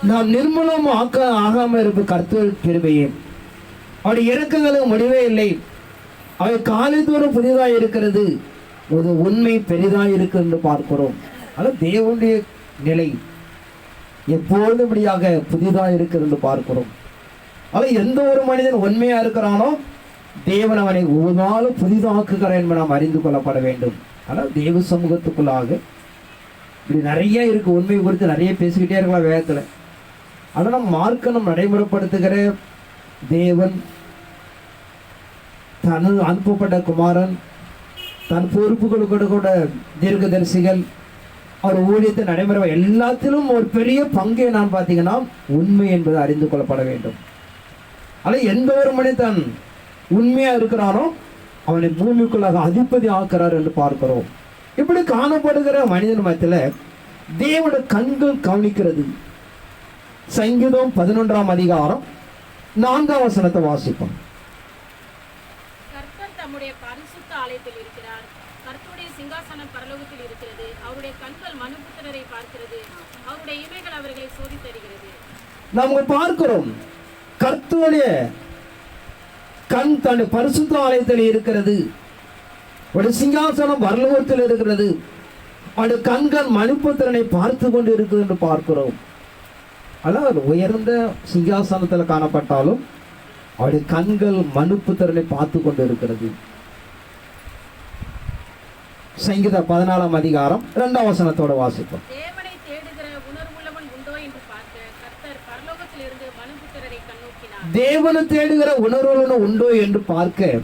நாம் நிர்மூலம் ஆகாம இருப்ப கர்த்தர் கிருபையே, அவருடைய இரக்கங்களுக்கு முடிவே இல்லை. அவை காலைதோறும் புதிதாக இருக்கிறது, ஒரு உண்மை பெரிதாக இருக்கு என்று பார்க்கிறோம். ஆனால் தேவனுடைய நிலை எப்பொழுதும் இப்படியாக புதிதாக இருக்கிறது என்று பார்க்கிறோம். ஆனால் எந்த ஒரு மனிதன் உண்மையாக இருக்கிறானோ தேவன் அவனை ஒரு நாளும் புதிதாக்குகிறார் என்பதை நாம் அறிந்து கொள்ளப்பட வேண்டும். ஆனால் தேவ சமூகத்துக்குள்ளாக இப்படி நிறைய இருக்கு, உண்மை குறித்து நிறைய பேசிக்கிட்டே இருக்கலாம் வேகத்தில். ஆனால் மார்க்கம் நடைமுறைப்படுத்துகிற தேவன், தன் அனுப்பப்பட்ட குமாரன், தன் பொறுப்புகளுக்கு கூட தீர்க்கதரிசிகள், அவர் ஊழியத்தை நடைமுறை எல்லாத்திலும் ஒரு பெரிய பங்கை நான் பார்த்தீங்கன்னா உண்மை என்பது அறிந்து கொள்ளப்பட வேண்டும். ஆனால் எந்த ஒரு மனிதன் உண்மையா இருக்கிறானோ அவனை பூமிக்குள்ளாக அதிபதி ஆக்குறார் என்று பார்க்கிறோம். இப்படி காணப்படுகிற மனிதன் மத்தியில் தேவனுடைய கண்கள் கவனிக்கிறது. சங்கீதம் 11ஆம் அதிகாரம் 4ஆம் வசனத்தை வாசிப்போம். கர்த்தர் தம்முடைய பரிசுத்த ஆலயத்தில் இருக்கிறார். கர்த்தருடைய சிங்காசனம் பரலோகத்தில் இருக்கிறது. அவருடைய கண்கள் மனுபுத்திரரை பார்க்கிறது. அவருடைய இமைகள் அவர்களை சோதித்தருகிறது. நாம் பார்க்கிறோம், கர்த்தருடைய கண் தன்னுடைய பரிசுத்த ஆலயத்தில் இருக்கிறது. ஒரு சிங்காசனம் பரலோகத்தில் இருக்கிறது. அவருடைய கண்கள் மனுபுத்திரனை பார்த்து கொண்டு இருக்குது என்று பார்க்கிறோம். ஆனால் உயர்ந்த சிங்காசனத்தில் காணப்பட்டாலும் அவருடைய கண்கள் மனுபுத்திரனை பார்த்து கொண்டு இருக்கிறது. சங்கீதம் 14ஆம் அதிகாரம் 2ஆம் வசனத்தோட வாசிப்போம். தேவனை தேடுகிற உணர்வுள்ளவன் உண்டோ என்று பார்க்க கர்த்தர் பரலோகத்திலிருந்து மனுபுத்திரரை கண்ணோக்கினார். தேவனை தேடுகிற உணர்வுள்ளவன் உண்டோ என்று பார்க்க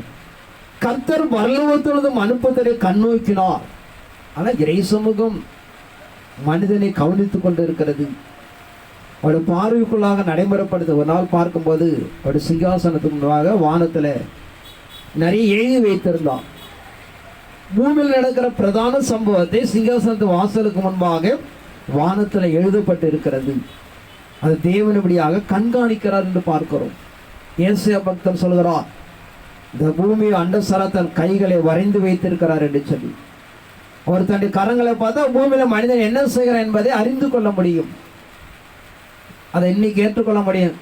கர்த்தர் பரலோகத்திலிருந்து மனுபுத்திரரை கண்ணோக்கினார். ஆனால் இறை சமூகம் மனிதனை கவனித்துக் கொண்டு இருக்கிறது. அவருடைய பார்வைக்குள்ளாக நடைமுறைப்படுத்த ஒரு நாள் பார்க்கும்போது அவருடைய சிங்காசனத்துக்கு முன்பாக வானத்தில் நிறைய எழுதி வைத்திருந்தான். பூமியில் நடக்கிற பிரதான சம்பவத்தை சிங்காசனத்து வாசலுக்கு முன்பாக வானத்தில் எழுதப்பட்டு இருக்கிறது. அது தேவனுபடியாக கண்காணிக்கிறார் என்று பார்க்கிறோம். ஏசாயா பக்தன் சொல்கிறார், இந்த பூமியை அண்டசர தன் கைகளை வரைந்து வைத்திருக்கிறார் என்று சொல்லி. அவர் தன்னுடைய கரங்களை பார்த்தா பூமியில மனிதன் என்ன செய்கிறார் என்பதை அறிந்து கொள்ள முடியும். அதை இன்னைக்கு ஏற்றுக்கொள்ள முடியும்.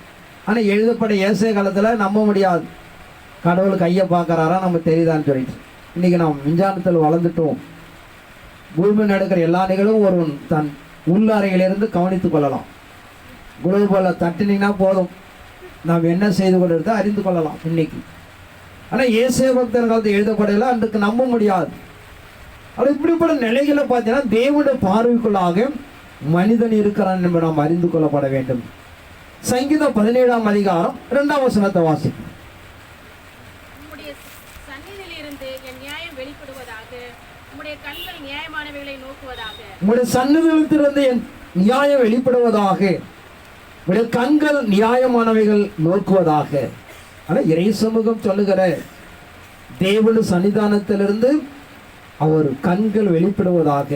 ஆனால் எழுதப்பட்ட ஏசாயா காலத்தில் நம்ப முடியாது. கடவுள் கையை பார்க்கறாரா நம்ம தெரியுதான்னு சொல்லிட்டு. இன்னைக்கு நாம் விஞ்ஞானத்தில் வளர்ந்துட்டோம். பூமியில் நடக்கிற எல்லா நிகழும் ஒரு தன் உள்ளறையிலிருந்து கவனித்துக் கொள்ளலாம். குளோபல தட்டினீங்கன்னா போதும், நாம் என்ன செய்து கொண்டிருந்தா அறிந்து கொள்ளலாம் இன்னைக்கு. ஆனால் ஏசாயா பக்தர் காலத்தில் எழுதப்படல அன்றைக்கு நம்ப முடியாது. ஆனால் இப்படிப்பட்ட நிலைகளை பார்த்தீங்கன்னா தேவனுடைய பார்வைக்குள்ளாக மனிதன் இருக்கிறான் என்பதை நாம் அறிந்து கொள்ளப்பட வேண்டும். சங்கீதம் 17ஆம் அதிகாரம் 2ஆம் வசனத்தை வாசிப்போம். உம்முடைய சந்நிதியில் இருந்து என் நியாயம் வெளிப்படுவதாக. உம்முடைய கண்கள் நியாயமானவைகளை நோக்குவதாக. உம்முடைய சந்நிதியிலிருந்து என் நியாயம் வெளிப்படுவதாக. உம்முடைய கண்கள் நியாயமானவைகள் நோக்குவதாக. ஆனால் இறை சமூகம் சொல்லுகிற தேவனுடைய சன்னிதானத்திலிருந்து அவர் கண்கள் வெளிப்படுவதாக,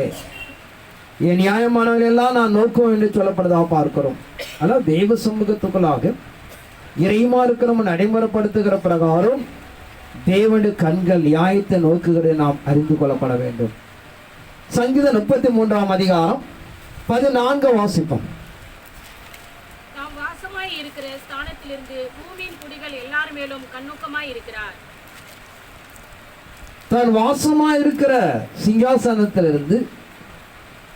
என் நியாயமானவர்கள் எல்லாம் நான் நோக்குவோம் என்று சொல்லப்படுவதாக பார்க்கிறோம். ஆனால் தெய்வ சமூகத்துக்குள்ளாக இறைமா இருக்கிற நடைமுறைப்படுத்துகிற பிரகாரம் தேவனுடைய கண்கள் நியாயத்தை நோக்குகிறதை நாம் அறிந்து கொள்ளப்பட வேண்டும். சங்கீதம் 33ஆம் அதிகாரம் 14 வாசிப்போம். தாம் வாசமாய் இருக்கிற ஸ்தானத்திலிருந்து பூமியின் குடிகள் எல்லார் மேலும் கண்ணோக்கமாய் இருக்கிறார். தான் வாசமாய் இருக்கிற சிங்காசனத்திலிருந்து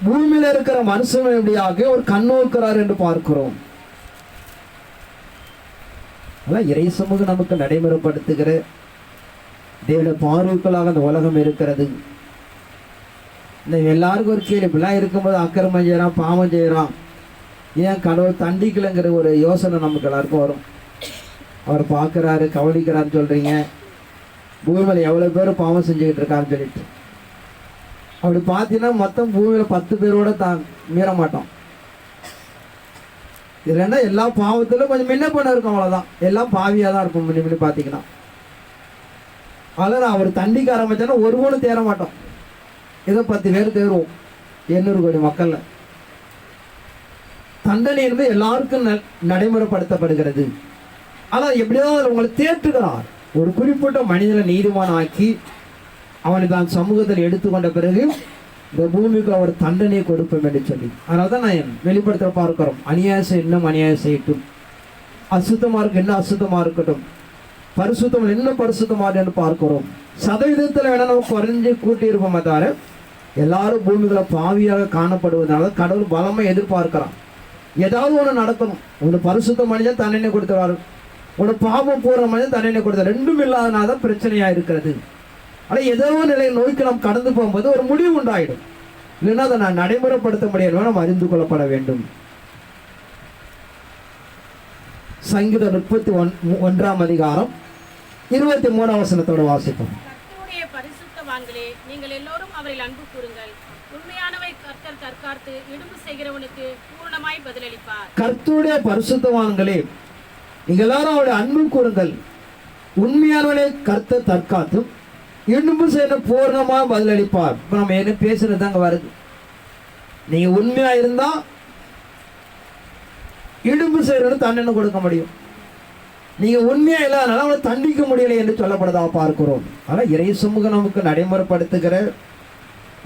பூமியில இருக்கிற மனுஷன் எப்படியாக ஒரு கண்ணோக்கிறார் என்று பார்க்கிறோம். இறை சமூகம் நமக்கு நடைமுறைப்படுத்துகிற தேவனுடைய பார்வைக்குள்ளாக அந்த உலகம் இருக்கிறது. இந்த எல்லாருக்கும் ஒரு கேள்வி, இப்படிலாம் இருக்கும்போது அக்கிரமம் செய்யறான், பாவம் செய்யறான், ஏன் கடவுள் தண்டிக்கலைங்கிற ஒரு யோசனை நமக்கு எல்லாருக்கும் வரும். அவர் பார்க்குறாரு, கவனிக்கிறான்னு சொல்றீங்க, பூமியில் எவ்வளோ பேர் பாவம் செஞ்சுக்கிட்டு இருக்காருன்னு சொல்லிட்டு. அப்படி பார்த்தீங்கன்னா மொத்தம் பூமியில் 10 பேரோட தான் மீற மாட்டோம். இல்லைன்னா எல்லா பாவத்திலும் கொஞ்சம் முன்ன பண்ண இருக்கும், அவ்வளோதான். எல்லாம் பாவியாக தான் இருக்கும் முன்ன பார்த்தீங்கன்னா. அதில் அவர் தண்டிக்க ஆரம்பிச்சோன்னா ஒருவனும் தேர மாட்டோம். ஏதோ 10 பேர் தேருவோம் 800 கோடி மக்களில். தண்டனை என்பது எல்லாருக்கும் நடைமுறைப்படுத்தப்படுகிறது. ஆனால் எப்படியாவது உங்களை தேற்றுகிறார். ஒரு குறிப்பிட்ட மனிதனை நீதிமான் ஆக்கி அவனை தான் சமூகத்தில் எடுத்துக்கொண்ட பிறகு இந்த பூமிக்கு அவர் தண்டனை கொடுப்போம் என்று சொல்லி. அதனால தான் நான் வெளிப்படுத்த பார்க்கிறோம். அநியாயம் இன்னும் அநியாயம் செய்யட்டும், அசுத்தமாக இருக்கு இன்னும் அசுத்தமாக இருக்கட்டும், பரிசுத்தம் இன்னும் பரிசுத்தமாக என்று பார்க்கிறோம். சதவீதத்தில் வேணா நம்ம குறைஞ்சி கூட்டி இருப்போமே தவிர எல்லாரும் பூமிகளை பாவியாக காணப்படுவதனால கடவுள் பலமாக எதிர்பார்க்கிறான். ஏதாவது ஒன்று நடக்கணும். ஒரு பரிசுத்த மனிதன் தண்டனை கொடுத்துறாரு, ஒரு பாவம் பூர்வ மனிதன் தண்டனை கொடுத்தார். ரெண்டும் இல்லாதனால தான் பிரச்சனையாக இருக்கிறது. ஆனால் ஏதோ நிலையை நோய்க்கு நாம் கடந்து போகும்போது ஒரு முடிவு உண்டாயிடும். இல்லைன்னா அதை நான் நடைமுறைப்படுத்த முடியாது, நாம் அறிந்து கொள்ளப்பட வேண்டும். சங்கீதம் 31ஆம் அதிகாரம் 23ஆம் வசனத்தோட வாசிப்போம். கர்த்தருடைய பரிசுத்தவான்களே, நீங்கள் எல்லோரும் அவரில் அன்பு கூறுங்கள். உண்மையானவை கர்த்தர் தற்காத்து இடும்பு செய்கிறவனுக்கு பூரணமாய் பதிலளிப்பார். கர்த்தருடைய பரிசுத்தவான்களே, நீங்கள் எல்லாரும் அவருடைய அன்பு கூறுங்கள். உண்மையானவனை கர்த்தர் தற்காத்து இடும்பு செய்ய பூர்ணமாக பதிலளிப்பார். இப்போ நம்ம என்ன பேசுறது தாங்க வருது. நீங்க உண்மையா இருந்தா இடும்பு செய்யறது தண்டனை கொடுக்க முடியும். நீங்க உண்மையா இல்லாதனால அவனை தண்டிக்க முடியலை என்று சொல்லப்படுதா பார்க்கிறோம். ஆனால் இறை சமூகம் நமக்கு நடைமுறைப்படுத்துகிற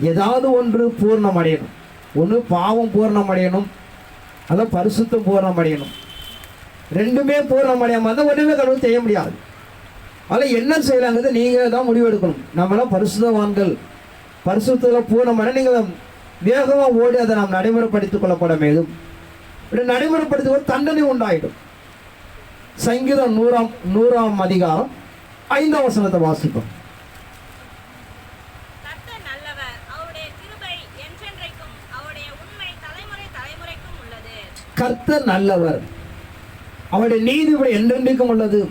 ஏதாவது ஒன்று பூர்ணம் அடையணும். ஒன்று பாவம் பூர்ணம் அடையணும், அதான் பரிசுத்தம் பூர்ணம் அடையணும். ரெண்டுமே பூர்ணம் அடையாமல் இருந்தால் ஒன்றுமே கடவுள் செய்ய முடியாது. அதில் என்ன செய்யலாங்கிறது நீங்கள் தான் முடிவெடுக்கணும். நம்மளாம் பரிசுத்தவான்கள், பரிசுத்தத்தில் பூர்ணமான நீங்கள் வேகமாக ஓடி அதை நாம் நடைமுறைப்படுத்திக் கொள்ளப்பட மேலும் நடைமுறைப்படுத்துவது தண்டனை உண்டாயிடும். சங்கீதம் 100ஆம் அதிகாரம் 5ஆம் வசனத்தை வாசிப்போம். கர்த்தர் நல்லவர், அவருடைய கிருபை என்றென்றைக்கும், அவருடைய உண்மை தலைமுறை தலைமுறைக்கும் உள்ளது. கர்த்தர் நல்லவர், அவருடைய நீதி என்றென்றைக்கும் உள்ளது,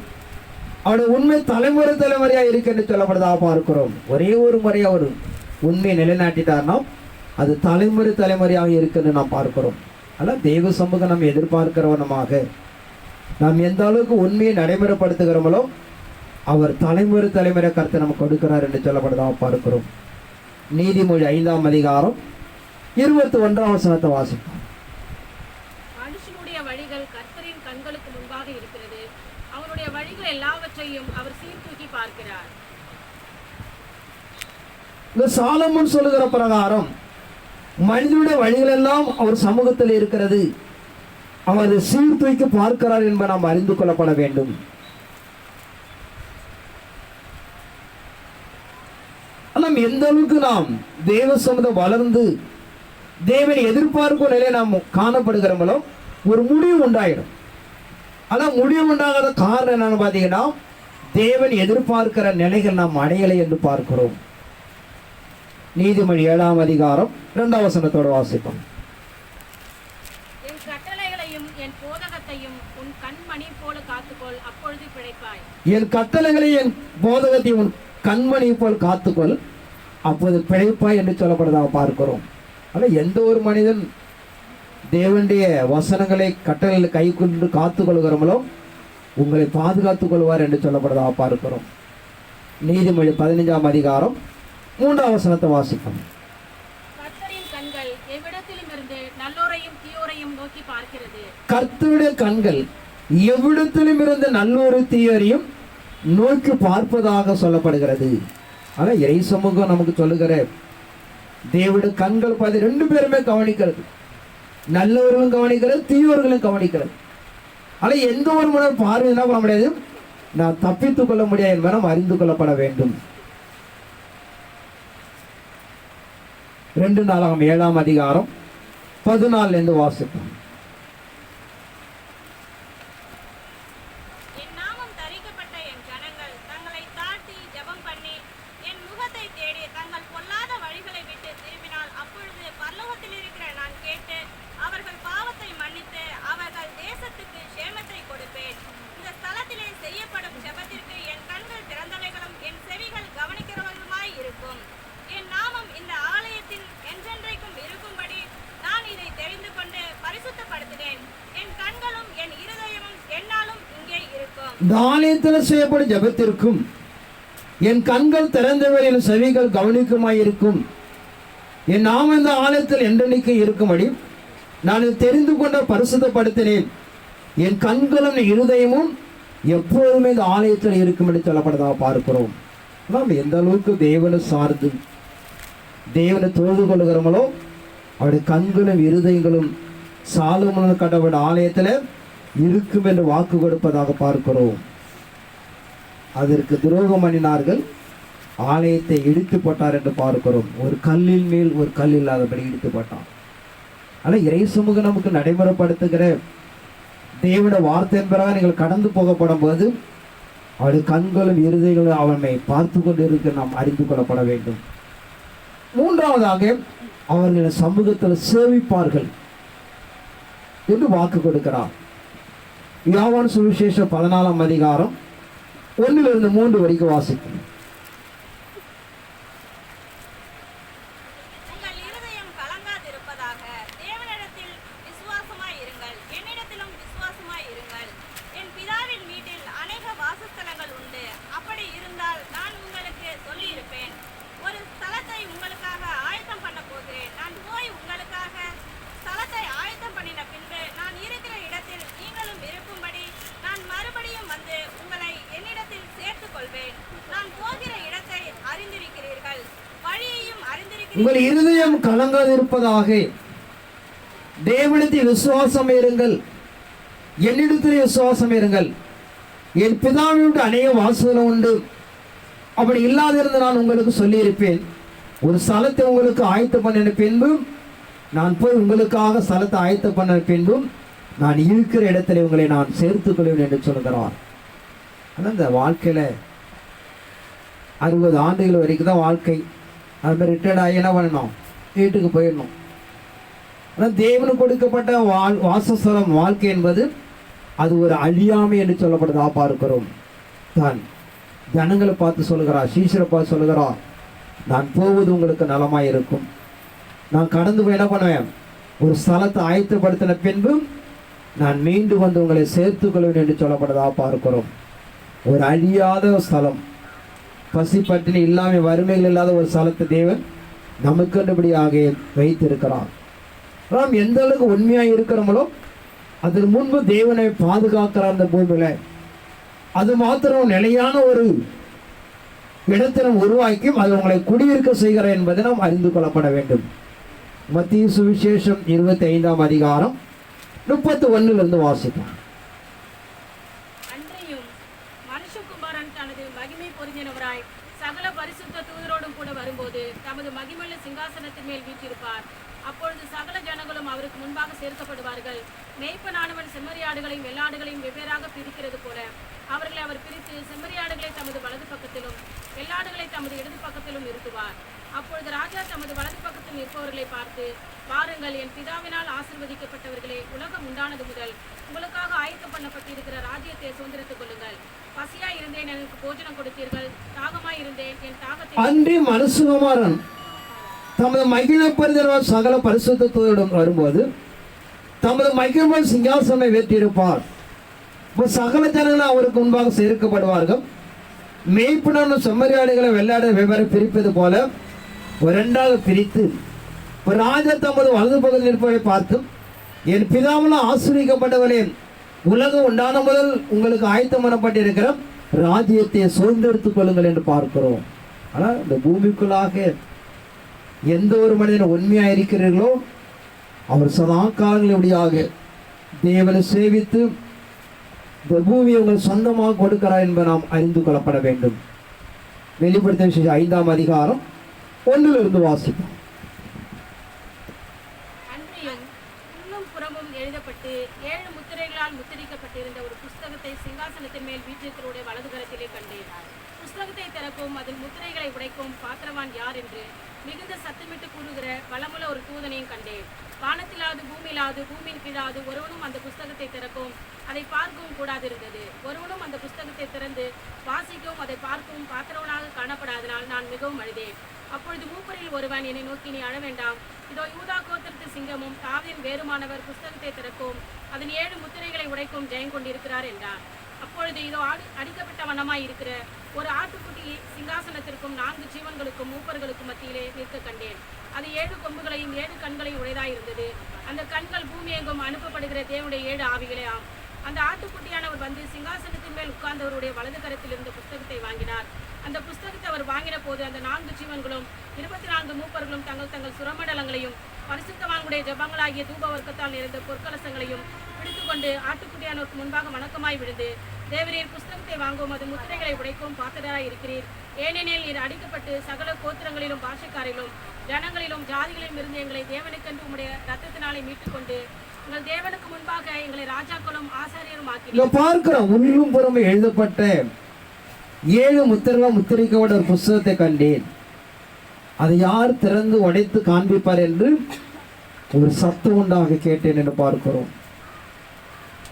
அவருடைய உண்மை தலைமுறை தலைமுறையாக இருக்கு என்று சொல்லப்படுதா பார்க்கிறோம். ஒரே ஒரு முறை அவர் உண்மையை நிலைநாட்டிட்டார்னா அது தலைமுறை தலைமுறையாக இருக்குன்னு நாம் பார்க்கிறோம். ஆனால் தெய்வ சமூகம் நம்ம எதிர்பார்க்கிறவனமாக நாம் எந்த அளவுக்கு உண்மையை நடைமுறைப்படுத்துகிறோமோ அவர் தலைமுறை தலைமுறை கருத்தை நமக்கு கொடுக்கிறார் என்று சொல்லப்படுதா பார்க்கிறோம். நீதிமொழி 5ஆம் அதிகாரம் 21ஆம் வசனத்தை வாசிப்போம். மனுஷனுடைய வழிகள் கர்த்தரின் கண்களுக்கு முன்பாக இருக்கிறது, அவருடைய வழிகள் எல்லாவற்றையும் அவர் சீர்தூக்கி பார்க்கிறார். இந்த சாலமோன் சொல்லுகிற பிரகாரம் மனிதனுடைய வழிகள் எல்லாம் அவர் சமூகத்தில் இருக்கிறது, அவர் அதை சீர்தூக்கி பார்க்கிறார் என்பதை நாம் அறிந்து கொள்ளப்பட வேண்டும். நாம் எந்த அளவுக்கு நாம் தேவ சமூகம் வளர்ந்து தேவனை எதிர்பார்க்கும் நிலையை நாம் காணப்படுகிறோமோ ஒரு முடிவு உண்டாயிடும். ஆனால் முடிவு உண்டாகாத காரணம் என்னன்னு பார்த்தீங்கன்னா தேவன் எதிர்பார்க்கிற நிலைகள் நாம் அடையலை என்று பார்க்கிறோம். நீதிமொழி 7ஆம் அதிகாரம் 2ஆம் வசனத்தோடு வாசிப்போம். என் கட்டளைகளையும் என் போதகத்தையும் உன் கண்மணி போல காத்துக்கொள், அப்பொழுது பிழைப்பாய். என் கட்டளைகளை என் போதகத்தை உன் கண்மணி போல் காத்துக்கொள், அப்போது பிழைப்பாய் என்று சொல்லப்படுவதாக பார்க்கிறோம். ஆனால் எந்த ஒரு மனிதன் தேவனுடைய வசனங்களை கட்டளைகளை கை கொண்டு காத்துக்கொள்கிறோமோ உங்களை பாதுகாத்துக் கொள்வார் என்று சொல்லப்படுவதாக பார்க்கிறோம். நீதிமொழி 15ஆம் அதிகாரம் 3ஆம் வசனத்தை வாசிப்போம். கர்த்தரின் கண்கள் எவ்விடத்திலும் இருந்து நல்லோரையும் தீயோரையும் நோக்கி பார்க்கிறது. கர்த்தருடைய கண்கள் எவ்விடத்திலும் இருந்து நல்லோரு தீயோரையும் நோக்கி பார்ப்பதாக சொல்லப்படுகிறது. ஆனால் இறை சமூகம் நமக்கு சொல்லுகிற தேவனுடைய கண்கள் பார்த்து 2 பேருமே கவனிக்கிறது, நல்லவர்களும் கவனிக்கிறது, தீயோர்களும் கவனிக்கிறது. ஆனால் எந்த ஒரு மனிதன் பார்வை என்ன பண்ண முடியாது, நான் தப்பித்துக் கொள்ள முடியாது என்பதை நாம் அறிந்து கொள்ளப்பட வேண்டும். 2 நாளாகமம் 7ஆம் அதிகாரம் 14 வாசிப்போம். என் நாமம் தரிக்கப்பட்ட என் ஜனங்கள் தங்களை தாழ்த்தி ஜெபம் பண்ணி என் முகத்தை தேடி தங்கள் பொல்லாத வழிகளை விட்டு திரும்பினால் அப்பொழுது பரலோகத்தில் இருக்கிற நான் கேட்டு அவர்கள் பாவத்தை மன்னித்து அவர்கள் தேசத்துக்கு சேமத்தை கொடுப்பேன். இந்த ஸ்தலத்திலே செய்யப்படும் ஜெபத்திற்கு என் கண்கள் திறந்தவைகளும் என் செவிகள் கவனிக்கிறவர்களுமாய் இருக்கும். என் நாமம் இந்த ஆலயத்தில் என்றென்றைக்கும் இருக்கும்படி நான் இதை தெரிந்து கொண்டு பரிசுத்தப்படுத்தினேன். என் கண்களும் என் இருதயமும் என்னாலும் இங்கே இருக்கும். இந்த ஆலயத்தில் செய்யப்படும் ஜெபத்திற்கும் என் கண்கள் திறந்தவரின் செவிகள் கவனிக்குமாயிருக்கும். என் நாமம் இந்த ஆலயத்தில் என்றென்னைக்கு இருக்கும்படி நான் தெரிந்து கொண்ட பரிசுத்தப்படுத்தினேன். என் கண்களும் இருதயமும் எப்போதுமே இந்த ஆலயத்தில் இருக்கும் என்று சொல்லப்படுவதாக பார்க்கிறோம். நாம் எந்த அளவுக்கு தேவனை சார்ந்து தேவனை தொழுது கொள்ளுகிறோமோ அவருடைய கண்களும் இருதயங்களும் சாலமோன் கடவுள் ஆலயத்தில் இருக்கும் என்று வாக்கு கொடுப்பதாக பார்க்கிறோம். அதற்கு துரோகம் பண்ணினார்கள், ஆலயத்தை இடித்து போட்டார் என்று பார்க்கிறோம். ஒரு கல்லின் மேல் ஒரு கல் இல்லாதபடி இடித்து போட்டான். ஆனால் இறை சமூகம் நமக்கு நடைமுறைப்படுத்துகிற தேவனுடைய வார்த்தை என்பதாக நீங்கள் கடந்து போகப்படும் போது அவருடைய கண்களும் இருதயங்களும் அவனை பார்த்து கொண்டு இருக்க நாம் அறிந்து கொள்ளப்பட வேண்டும். 3ஆவதாக அவர்கள் சமூகத்தில் சேவிப்பார்கள் என்று வாக்கு கொடுக்கிறார். யோவான் சுவிசேஷம் 14ஆம் அதிகாரம் 1-3 வரைக்கும் வாசிக்கும். உங்கள் இருதயம் கலங்காதிருப்பதாக. தேவனிடத்தில் விசுவாசமாய் இருங்கள், என்னிடத்திலும் விசுவாசமாய் இருங்கள். என் பிதாவின் வீட்டில் அநேக வாசஸ்தலங்கள் உண்டு. அப்படி இருந்தால் நான் உங்களுக்கு சொல்லியிருப்பேன். ஒரு ஸ்தலத்தை உங்களுக்காக ஆயத்தம் பண்ண போகிறேன். நான் போய் உங்களுக்காக ஸ்தலத்தை ஆயத்தம் பண்ணின பின்பு நான் இருக்கிற இடத்தில் நீங்களும் இருக்கும்படி நான் மறுபடியும் வந்து உங்களை என்னிடத்தில் சேர்த்துக் கொள்வேன். நான் போகிற இடத்தை அறிந்திருக்கிறீர்கள், வழியையும் அறிந்திருக்கிறீர்கள். உங்கள் இருதயம் கலங்காதிருப்பதாக. தேவனிடத்தில் விசுவாசம் இருங்கள், என்னிடத்தில் விசுவாசம் இருங்கள். என் பிதாவின் அநேக வாசல்கள் உண்டு. அப்படி இல்லாதிருந்து நான் உங்களுக்கு சொல்லியிருப்பேன். ஒரு ஸ்தலத்தை உங்களுக்கு ஆயத்தம் பண்ணின பின்பும் நான் போய் உங்களுக்காக ஸ்தலத்தை ஆயத்தம் பண்ண பின்பும் நான் இருக்கிற இடத்துல உங்களை நான் சேர்த்துக் கொள்வேன் என்று சொல்கிறார். ஆனால் இந்த வாழ்க்கையில் 60 ஆண்டுகள் வரைக்கும் தான் வாழ்க்கை. அது மாதிரி ரிட்டையர்ட் ஆகி என்ன பண்ணணும், வீட்டுக்கு போயிடணும். ஆனால் தேவனுக்கு கொடுக்கப்பட்ட வாசஸ்தலம் வாழ்க்கை என்பது அது ஒரு அழியாமை என்று சொல்லப்படுதா பார்க்கிறோம். தான் ஜனங்களை பார்த்து சொல்லுகிறார், சீஷரை பார்த்து சொல்லுகிறார், நான் போவது உங்களுக்கு நலமாய் இருக்கும். நான் கடந்து போய் என்ன பண்ணுவேன், ஒரு ஸ்தலத்தை ஆயத்தப்படுத்தின பின்பும் நான் மீண்டும் வந்து உங்களை சேர்த்துக் கொள்வேன் என்று சொல்லப்படுதா பார்க்கிறோம். ஒரு அழியாத ஸ்தலம், பசி பட்டினி இல்லாமல் வறுமைகள் இல்லாத ஒரு ஸ்தலத்தை தேவன் நமக்குன்றபடியாக வைத்திருக்கிறார். நாம் எந்த அளவுக்கு உண்மையாக இருக்கிறோமோ அதற்கு முன்பு தேவனை பாதுகாக்கிறார். அந்த பூமியில அது மாத்திரம் நிலையான ஒரு இடத்தை நாம் உருவாக்கியும் அது உங்களை குடியிருக்க செய்கிறார் என்பதை நாம் அறிந்து கொள்ளப்பட வேண்டும். மத்திய சுவிசேஷம் 25ஆம் அதிகாரம் 31 வாசிப்போம். அன்றையும் மனுஷகுமாரன் தனது மகிமை பொருந்தினவராய் சகல பரிசுத்த தூதரோடும் கூட வரும்போது தமது மகிமையுள்ள சிங்காசனத்தின் மேல் வீற்றிருப்பார். அப்பொழுது சகல ஜனங்களும் அவருக்கு முன்பாக சேர்க்கப்படுவார்கள். மேய்ப்பனானவன் செம்மறியாடுகளையும் வெள்ளாடுகளையும் வெவ்வேறாக பிரிக்கிறது போல அவர்களை அவர் பிரித்து செம்மறியாடுகளை தமது வலது பக்கத்திலும் வெள்ளாடுகளை தமது இடது பக்கத்திலும் நிறுத்துவார். அப்பொழுது ராஜா தமது வலது பக்கத்தில் நிற்பவர்களை பார்த்து, பாருங்கள், என் பிதாவினால் ஆசீர்வதிக்கப்பட்டவர்களே, உலகம் உண்டானது முதல் உங்களுக்காக ஆயத்தம் பண்ணப்பட்டிருக்கிற ராஜ்யத்தை சுதந்திரித்துக் கொள்ளுங்கள். பசியாய் இருந்தேன், எனக்கு போஜனம் கொடுத்தீர்கள். தாகமாய் இருந்தேன், என் தாகத்தை. அன்றி மனுஷகுமாரன் தமது மகிழப்படுதல் சகல பரிசுத்தத்தோடும் வரும்போது தமது மகிழ்மை சிங்காசனை வேற்றியிருப்பார். இப்போ சகல ஜனங்கள் அவருக்கு முன்பாக சேர்க்கப்படுவார்கள். மேய்ப்பனான செம்மறியாடுகளை வெள்ளாட வெவ்வேறு பிரிப்பது போல ஒரு ரெண்டாக பிரித்து ஒரு ராஜா தமது வலது பகுதியில் இருப்பதை பார்த்து, என் பிதாவில் ஆசீர்வதிக்கப்பட்டவனே, உலகம் உண்டான முதல் உங்களுக்கு ஆயத்தம் பண்ணப்பட்டிருக்கிற ராஜ்யத்தை சுதந்திரித்துக் கொள்ளுங்கள் என்று பார்க்கிறோம். ஆனால் இந்த பூமிக்குள்ளாக எந்த ஒரு மனிதன் உண்மையாக இருக்கிறீர்களோ அவர் சதா காலங்களியாக தேவனை சேவித்து இந்த பூமியை உங்கள் சொந்தமாக கொடுக்கிறார் என்பதை நாம் அறிந்து கொள்ளப்பட வேண்டும். வெளிப்படுத்த விசேஷம் 5ஆம் அதிகாரம் 1 வாசிப்போம். அன்றியும் உள்ளும் புறமும் எழுதப்பட்டு 7 முத்திரைகளால் முத்திரிக்கப்பட்டிருந்த ஒரு புஸ்தகத்தை சிங்காசனத்தின் மேல் வீற்றிருக்கிறவருடைய வலது கரத்திலே கண்டேன். புஸ்தகத்தை திறக்கும், அதில் முத்திரைகளை உடைக்கும் பாத்திரவான் யார் என்று மிகுந்த சத்தமிட்டு கூறுகிற வளமுள்ள ஒரு தூதனையும் கண்டேன். வானத்திலாவது பூமியிலாவது பூமியின் கீழாவது ஒருவனும் அந்த புஸ்தகத்தை திறக்கவும் அதை பார்க்கவும் கூடாதிருந்தது. ஒருவனும் அந்த புஸ்தகத்தை திறந்து வாசிக்கவும் அதை பார்க்கவும் பாத்திரவனாக காணப்படாதனால் நான் மிகவும் அழுதேன். அப்பொழுது மூப்பரில் ஒருவன் என்னை நோக்கி, நீ அழ வேண்டாம், இதோ யூதா கோத்திரத்து சிங்கமும் தாவீதின் வேறுமானவர் புஸ்தகத்தை திறக்கவும் அதன் 7 முத்திரைகளை உடைக்கும் ஜெயம் கொண்டிருக்கிறார் என்றார். அப்பொழுது இதோ அடிக்கப்பட்ட வண்ணமாய் இருக்கிற ஒரு ஆட்டுக்குட்டி சிங்காசனத்திற்கும் 4 ஜீவன்களுக்கும் மூப்பர்களுக்கும் மத்தியிலே நிற்க கண்டேன். அது 7 கொம்புகளையும் 7 கண்களையும் உடையதாயிருந்தது. அந்த கண்கள் பூமி எங்கும் அனுப்பப்படுகிற தேவனுடைய 7 ஆவிகளே ஆம். அந்த ஆட்டுக்குட்டியானவர் வந்து சிங்காசனத்தின் மேல் உட்கார்ந்தவருடைய வலது கரத்தில் இருந்த புஸ்தகத்தை வாங்கினார். அந்த புஸ்தகத்தை அவர் வாங்கின போது அந்த 4 ஜீவன்களும் 24 மூப்பர்களும் தங்கள் தங்கள் சுரமண்டலங்களையும் பரிசுத்தவான்களுடைய ஜபங்களாகிய தூப வர்க்கத்தால் நிறைந்த பொற்கலசங்களையும் பிடித்துக்கொண்டு ஆட்டுக்குட்டியானவருக்கு முன்பாக வணக்கமாய் விழுந்து, தேவரீர் புஸ்தகத்தை வாங்கவும் அது முத்திரைகளை உடைக்கவும் பாத்திரராய் இருக்கிறீர். ஏனெனில் நீர் அடிக்கப்பட்டு சகல கோத்திரங்களிலும் பாஷைக்காரிலும் ஜனங்களிலும் ஜாதிகளிலும் இருந்து எங்களை தேவனுக்கென்று உம்முடைய ரத்தத்தினாலே மீட்டுக்கொண்டு உங்கள் தேவனுக்கு முன்பாக எங்களை ராஜாக்களும் ஆசாரியரும் ஆக்கினீர். பார்க்கிறோம், உள்ளும் புறமே எழுதப்பட்ட 7 முத்திரைகளால் முத்திரிக்கப்பட்ட ஒரு புஸ்தகத்தை கண்டேன். அதை யார் திறந்து உடைத்து காண்பிப்பார் என்று ஒரு சத்தம் உண்டாக கேட்டேன் என்று பார்க்கிறோம்.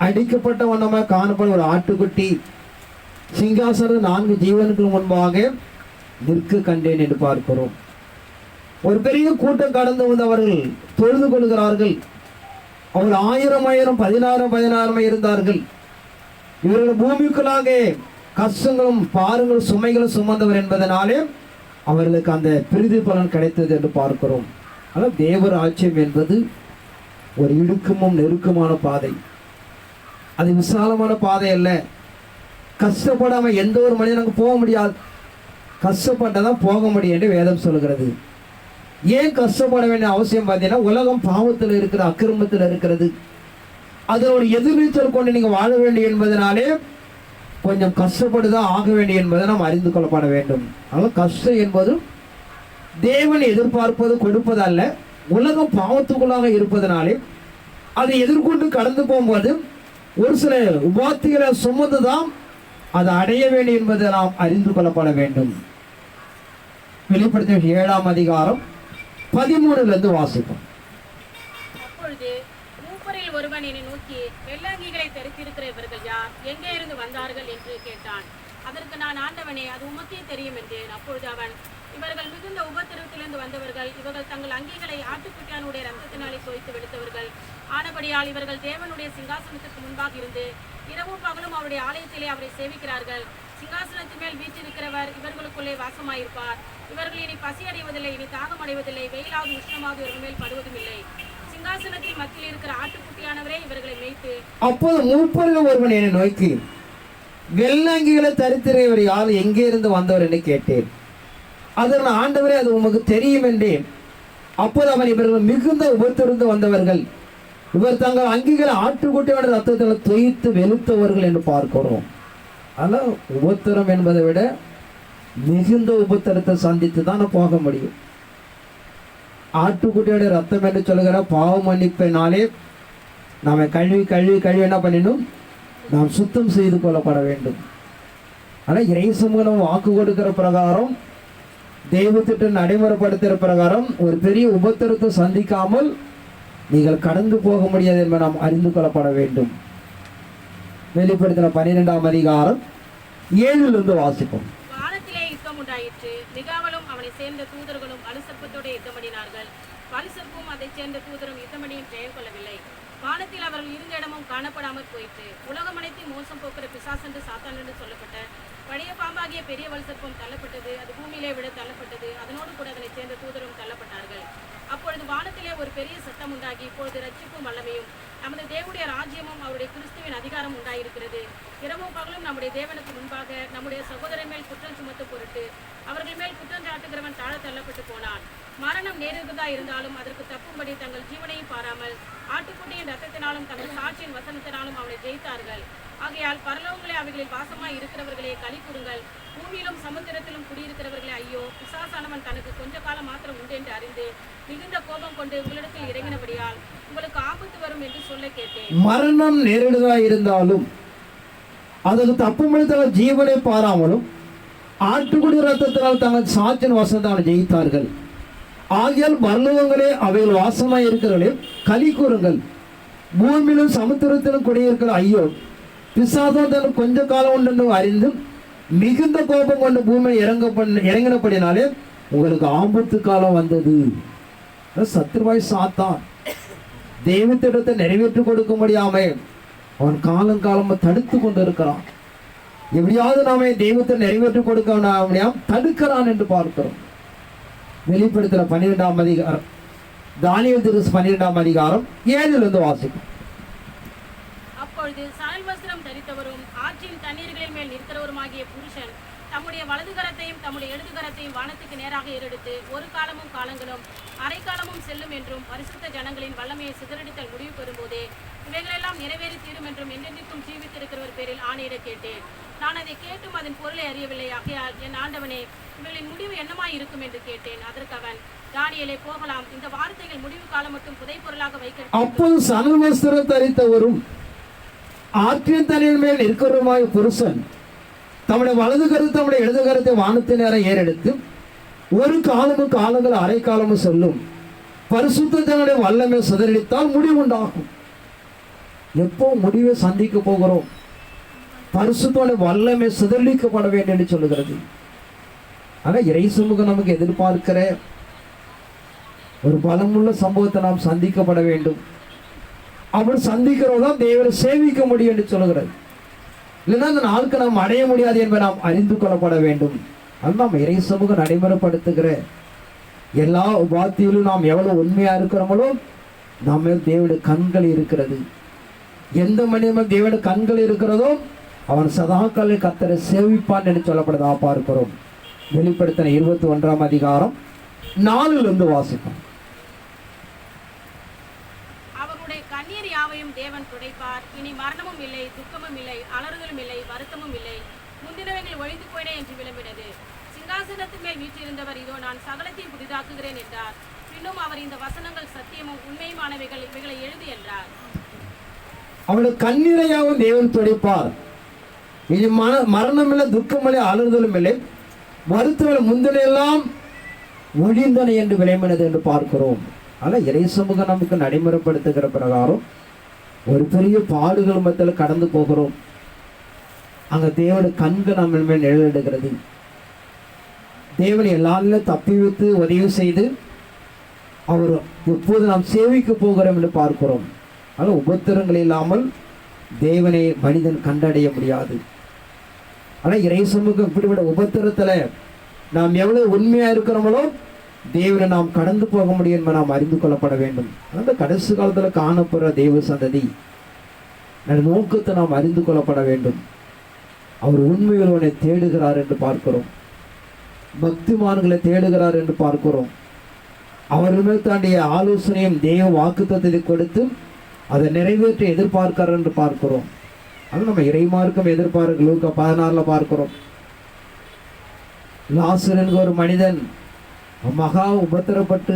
அடிக்கப்பட்ட வண்ணமாக காணப்படும் ஒரு ஆட்டுக்குட்டி சிங்காசனம் 4 ஜீவனுக்கு முன்பாக நிற்க கண்டேன் என்று பார்க்கிறோம். ஒரு பெரிய கூட்டம் கடந்து வந்து அவர்கள் தொழுது கொள்கிறார்கள். அவர் 1000 16 இருந்தார்கள். இவர்கள் பூமிக்குள்ளாக கஷ்டங்களும் பாருங்களும் சுமைகளும் சுமந்தவர் என்பதனாலே அவர்களுக்கு அந்த பிரதி பலன் கிடைத்தது என்று பார்க்கிறோம். ஆனால் தேவ ராஜ்யம் என்பது ஒரு இடுக்கமும் நெருக்கமான பாதை. அது விசாலமான பாதை அல்ல. கஷ்டப்படாமல் எந்த ஒரு மனிதனுக்கு போக முடியாது. கஷ்டப்பட்டதான் போக முடியும் என்று வேதம் சொல்கிறது. ஏன் கஷ்டப்பட வேண்டிய அவசியம் பார்த்தீங்கன்னா, உலகம் பாவத்தில் இருக்கிற அக்கிரமத்தில் இருக்கிறது. அதில் ஒரு எதிர்நீச்சல் கொண்டு நீங்கள் வாழ வேண்டும் என்பதனாலே கொஞ்சம் கஷ்டப்படுதான் ஆக வேண்டும் என்பதை நாம் அறிந்து கொள்ளப்பட வேண்டும். அதனால் கஷ்டம் என்பது தேவன் எதிர்பார்ப்பது கொடுப்பது அல்ல. உலகம் பாவத்துக்குள்ளாக இருப்பதனாலே அதை எதிர்கொண்டு கடந்து போகும்போது ஒரு சில உபாத்திகளை சுமந்துதான் அதை அடைய வேண்டும் என்பதை நாம் அறிந்து கொள்ளப்பட வேண்டும். வெளிப்படுத்தின 7ஆம் அதிகாரம் 13 வாசிப்போம். அப்பொழுது மூப்பரில் ஒருவன் என்னை நோக்கி, வெள்ளங்கிகளை தரித்திருக்கிற இவர்கள் யார்? எங்கே இருந்து வந்தார்கள் என்று கேட்டான். அதற்கு நான், ஆண்டவனே, அது உமக்கே தெரியும் என்றேன். அப்பொழுது அவன், இவர்கள் மிகுந்த உபத்திரவத்திலிருந்து வந்தவர்கள். இவர்கள் தங்கள் அங்கிகளை ஆட்டுக்குட்டியானுடைய ரத்தத்தினாலே தோய்த்து வெளுத்தவர்கள் ஆனபடியால் இவர்கள் தேவனுடைய சிங்காசனத்திற்கு முன்பாக இருந்து இரவும் பகலும் அவருடைய ஆலயத்திலே அவரை சேவிக்கிறார்கள். சிங்காசனத்தின் மேல் வீற்றிருக்கிறவர் இவர்களுக்குள்ளே வாசமாயிருப்பார். இவர்கள் இனி பசி அடைவதில்லை, இனி தாகம் அடைவதில்லை, வெயிலாவது உஷ்ணமாவது இவர்கள் மேல் படுவதும் இல்லை. சிங்காசனத்தின் மத்தியில் இருக்கிற ஆட்டுக்குட்டியானவரே இவர்களை மேய்த்து. அப்போது மூப்பரில் ஒருவன் என்னை நோக்கி, வெள்ளங்கிகளை தரித்திருக்கிறவர் யார்? எங்கே இருந்து வந்தவர் என்று கேட்டேன். அதற்கு ஆண்டவரே, அது உமக்கு தெரியும் என்றேன். அப்போது அவன், இவர்கள் மிகுந்த உபத்திருந்து வந்தவர்கள். இவர் தங்கள் அங்கிகளை ஆட்டுக்குட்டியோட ரத்தத்தில் தொய்த்து வெளுத்தவர்கள் என்று பார்க்கிறோம். ஆனால் உபத்திரம் என்பதை விட மிகுந்த உபத்திரத்தை சந்தித்து தான் போக முடியும். ஆட்டுக்குட்டியோட ரத்தம் என்று சொல்லுகிற பாவ மன்னிப்பினாலே நாம் கழுவி கழுவி கழுவி என்ன பண்ணிடணும்? நாம் சுத்தம் செய்து கொள்ளப்பட வேண்டும். ஆனால் இறைசு மூலம் வாக்கு கொடுக்கிற பிரகாரம், தெய்வத்திட்ட நடைமுறைப்படுத்துகிற பிரகாரம் ஒரு பெரிய உபத்திரத்தை சந்திக்காமல் நீங்கள் கடந்து போக முடியாது என்பதை நாம் அறிந்து கொள்ளப்பட வேண்டும். வெளிப்படுத்தின 12ஆம் அதிகாரம் 7 வாசிப்போம். வானத்திலே யுத்தம் உண்டாயிற்று. மிகாவலும் அவனை சேர்ந்த தூதர்களும் வலுசற்பத்தோடு யுத்தமடினார்கள். வலுசற்பும் அதை சேர்ந்த தூதரும் யுத்தமடியும் ஜெயம் கொள்ளவில்லை. வானத்தில் அவர்கள் இருந்த இடமும் காணப்படாமற் போயிற்று. உலகம் அனைத்தையும் மோசம் போக்குற பிசாசென்று சாத்தான் என்று சொல்லப்பட்ட பழைய பாம்பாகிய பெரிய வலுசற்பம் தள்ளப்பட்டது. அது பூமியிலே விட தள்ளப்பட்டது. அதனோடு கூட அதனை சேர்ந்த தூதரும் தள்ளப்பட்டார்கள். அப்பொழுது வானத்திலே ஒரு பெரிய சத்தம் உண்டாகி, இப்பொழுது ரட்சிப்பும் வல்லமையும் நமது தேவனுடைய ராஜ்யமும் அவருடைய கிறிஸ்துவின் அதிகாரம் உண்டாயிருக்கிறது. இரவும் பகலும் நம்முடைய தேவனுக்கு முன்பாக நம்முடைய சகோதரன் மேல் குற்றம் சுமத்த பொருட்டு அவர்கள் மேல் குற்றம் சாட்டுகிறவன் தாழ தள்ளப்பட்டு போனான். மரணம் நேரிடுவதா இருந்தாலும் அதற்கு தப்பும்படி தங்கள் ஜீவனையும் பாராமல் ஆட்டுக்குட்டியின் ரத்தத்தினாலும் தங்கள் சாட்சியின் வசனத்தினாலும் அவனை ஜெயித்தார்கள். ஆகையால் பரலோகங்களே அவைகளில் வாசமாய் இருக்கிறவர்களே களி கூறுங்கள். பூமியிலும் சமுத்திரத்திலும் குடியிருக்கிறவர்களே ஐயோ, பிசாசானவன் தனக்கு கொஞ்ச காலம் மாத்திரம் உண்டு என்று அறிந்து மிகுந்த கோபம் கொண்டு உங்களிடத்தில் இறங்கினபடியால் உங்களுக்கு ஆபத்து வரும் என்று சொல்ல கேட்டேன். மரணம் நேரிடுவதா இருந்தாலும் அதற்கு தப்பும்படி தங்கள் ஜீவனை பாராமலும் ஆட்டுக்குடி ரத்தத்தினால் தங்கள் சாட்சியின் வசனத்தை ஜெயித்தார்கள். ஆகியால் பரலோகங்களே அவைகள் வாசமாய் இருக்கிறவர்களே களி கூறுங்கள். பூமியிலும் சமுத்திரத்திலும் குடியிருக்கிற ஐயோ, பிசாசானவன் கொஞ்ச காலம் உண்டு என்று அறிந்து மிகுந்த கோபம் கொண்டு பூமியை இறங்கினபடினாலே உங்களுக்கு ஆபத்து காலம் வந்தது. சத்துருவாய் சாத்தான் தெய்வத்திடத்தை நிறைவேற்றி கொடுக்க முடியாம அவன் காலம் காலமா தடுத்து கொண்டு இருக்கிறான். எப்படியாவது நாம தெய்வத்தை நிறைவேற்றி கொடுக்க முடியாம தடுக்கிறான் என்று பார்க்கிறோம். வெளிப்படுத்துற 12ஆம் அதிகாரம், தானியேல் 12ஆம் அதிகாரம் 7 வாசிக்கும். அப்பொழுது சணல் வஸ்திரம் தரித்தவரும் ஆற்றின் தண்ணீர்களின் மேல் நிற்கிறவருமாகிய புருஷன் தம்முடைய வலது கரத்தையும் தம்முடைய இடது கரத்தையும் வானத்துக்கு நேராக ஏறெடுத்து, ஒரு காலமும் காலங்களும் அரைக்காலமும் செல்லும் என்றும் பரிசுத்த ஜனங்களின் வல்லமையை சிதறடித்தல் முடிவு பெறும்போதே இவைகளெல்லாம் நிறைவேறி தீரும் என்றும் என்றென்றைக்கும் ஜீவித்திருக்கிறவர் பேரில் ஆணையிட கேட்டேன். நான் அதை கேட்டும் அதன் பொருளை அறியவில்லை. ஆகையால் என் ஆண்டவனே, இவர்களின் முடிவு என்னமாய் இருக்கும் என்று கேட்டேன். அதற்கு அவன், தானியேலே, போகலாம். இந்த வார்த்தைகள் முடிவு காலம் மட்டும் புதைப்பொருளாக வைக்க. அப்போது சணல் வஸ்திரம் தரித்தவரும் ஆற்றின் தண்ணீர் மேல் இருக்கிறவருமாய் புருஷன் தம்முடைய வலது கருத்து தம்முடைய இடது கருத்தை வானத்தின் நேரம் ஏறெடுத்து, ஒரு காலமும் காலங்கள் அரை காலமும் சொல்லும். பரிசுத்தத்தினுடைய வல்லமை சிதறடித்தால் முடிவு உண்டாகும். எப்போ முடிவை சந்திக்க போகிறோம்? பரிசுத்தோட வல்லமை சிதறடிக்கப்பட வேண்டும் என்று சொல்லுகிறது. ஆனா இறை சமூகம் நமக்கு எதிர்பார்க்கிற ஒரு பலமுள்ள சம்பவத்தை நாம் சந்திக்கப்பட வேண்டும். அப்படி சந்திக்கிறோம் தேவனை சேவிக்க முடியும் என்று சொல்லுகிறது. இல்லைன்னா அந்த நாளுக்கு நாம் அடைய முடியாது என்பதை நாம் அறிந்து கொள்ளப்பட வேண்டும். அது நாம் இறை சமூகம் நடைமுறைப்படுத்துகிற எல்லா உபாத்தியிலும் நாம் எவ்வளவு உண்மையா இருக்கிறோமோ நம்ம தேவனுடைய கண்கள் இருக்கிறது. எந்த மனிதன் தேவனுடைய கண்கள் இருக்கிறதோ அவன் சதாக்களை கர்த்தரை சேவிப்பான் என்று சொல்லப்படுதா பார்க்கிறோம். வெளிப்படுத்தின 21ஆம் அதிகாரம் 4 வாசிப்போம். அவருடைய கண்ணீர் யாவையும் தேவன் துடைப்பார். இனி மரணமும் இல்லை, துக்கமும் இல்லை, அலறுதலும் இல்லை, வருத்தமும் இல்லை. முந்தினவைகள் ஒழிந்து போயின என்று விளம்பினது. சிங்காசனத்தின் மேல் வீற்றிருந்தவர் இதோ நான் சகலத்தையும் புதிதாக்குகிறேன் என்றார். பின்னும் அவர் இந்த வசனங்கள் சத்தியமும் உண்மையுமானவைகள், இவைகளை எழுது என்றார். அவருடைய கண்ணீரையாவும் தேவன் துடைப்பார். இனி மரணம் இல்லை, துக்கம் இல்லை, அலறுதலும் இல்லை, வருத்தங்கள் முந்தினெல்லாம் ஒழிந்தன என்று விளைவினது என்று பார்க்கிறோம். ஆனால் இறை சமூகம் நமக்கு நடைமுறைப்படுத்துகிற பிரகாரம் ஒரு பெரிய பாடுகள் மத்தியில் கடந்து போகிறோம். அங்க தேவனுடைய கண்கள் நம்ம மேல் நிழலிடுகிறது. தேவனை எல்லாரிலும் தப்பி வைத்து உதவி செய்து அவர் எப்போது நாம் சேவிக்க போகிறோம் என்று பார்க்கிறோம். ஆனால் உபத்திரங்கள் இல்லாமல் தேவனை மனிதன் கண்டடைய முடியாது. ஆனால் இறை சமூகம் இப்படிப்பட்ட உபத்திரத்தில் நாம் எவ்வளவு உண்மையா இருக்கிறோமோ தேவனை நாம் கடந்து போக முடியும் என்பதை நாம் அறிந்து கொள்ளப்பட வேண்டும். அந்த கடைசி காலத்தில் காணப்படுற தெய்வ சந்ததி நோக்கத்தை நாம் அறிந்து கொள்ளப்பட வேண்டும். அவர் உண்மையுள்ளவனை தேடுகிறார் என்று பார்க்கிறோம். பக்திமான்களை தேடுகிறார் என்று பார்க்கிறோம். அவர்கள் தாண்டிய ஆலோசனையும் தேவ வாக்குத்தத்தை கொடுத்து அதை நிறைவேற்றி எதிர்பார்க்கிறார் என்று பார்க்கிறோம். அது நம்ம இறைமார்க்கம் எதிர்பார்க்க லூக்கா 16 பார்க்கிறோம். லாசர் என்கிற ஒரு மனிதன் மகா உபத்திரப்பட்டு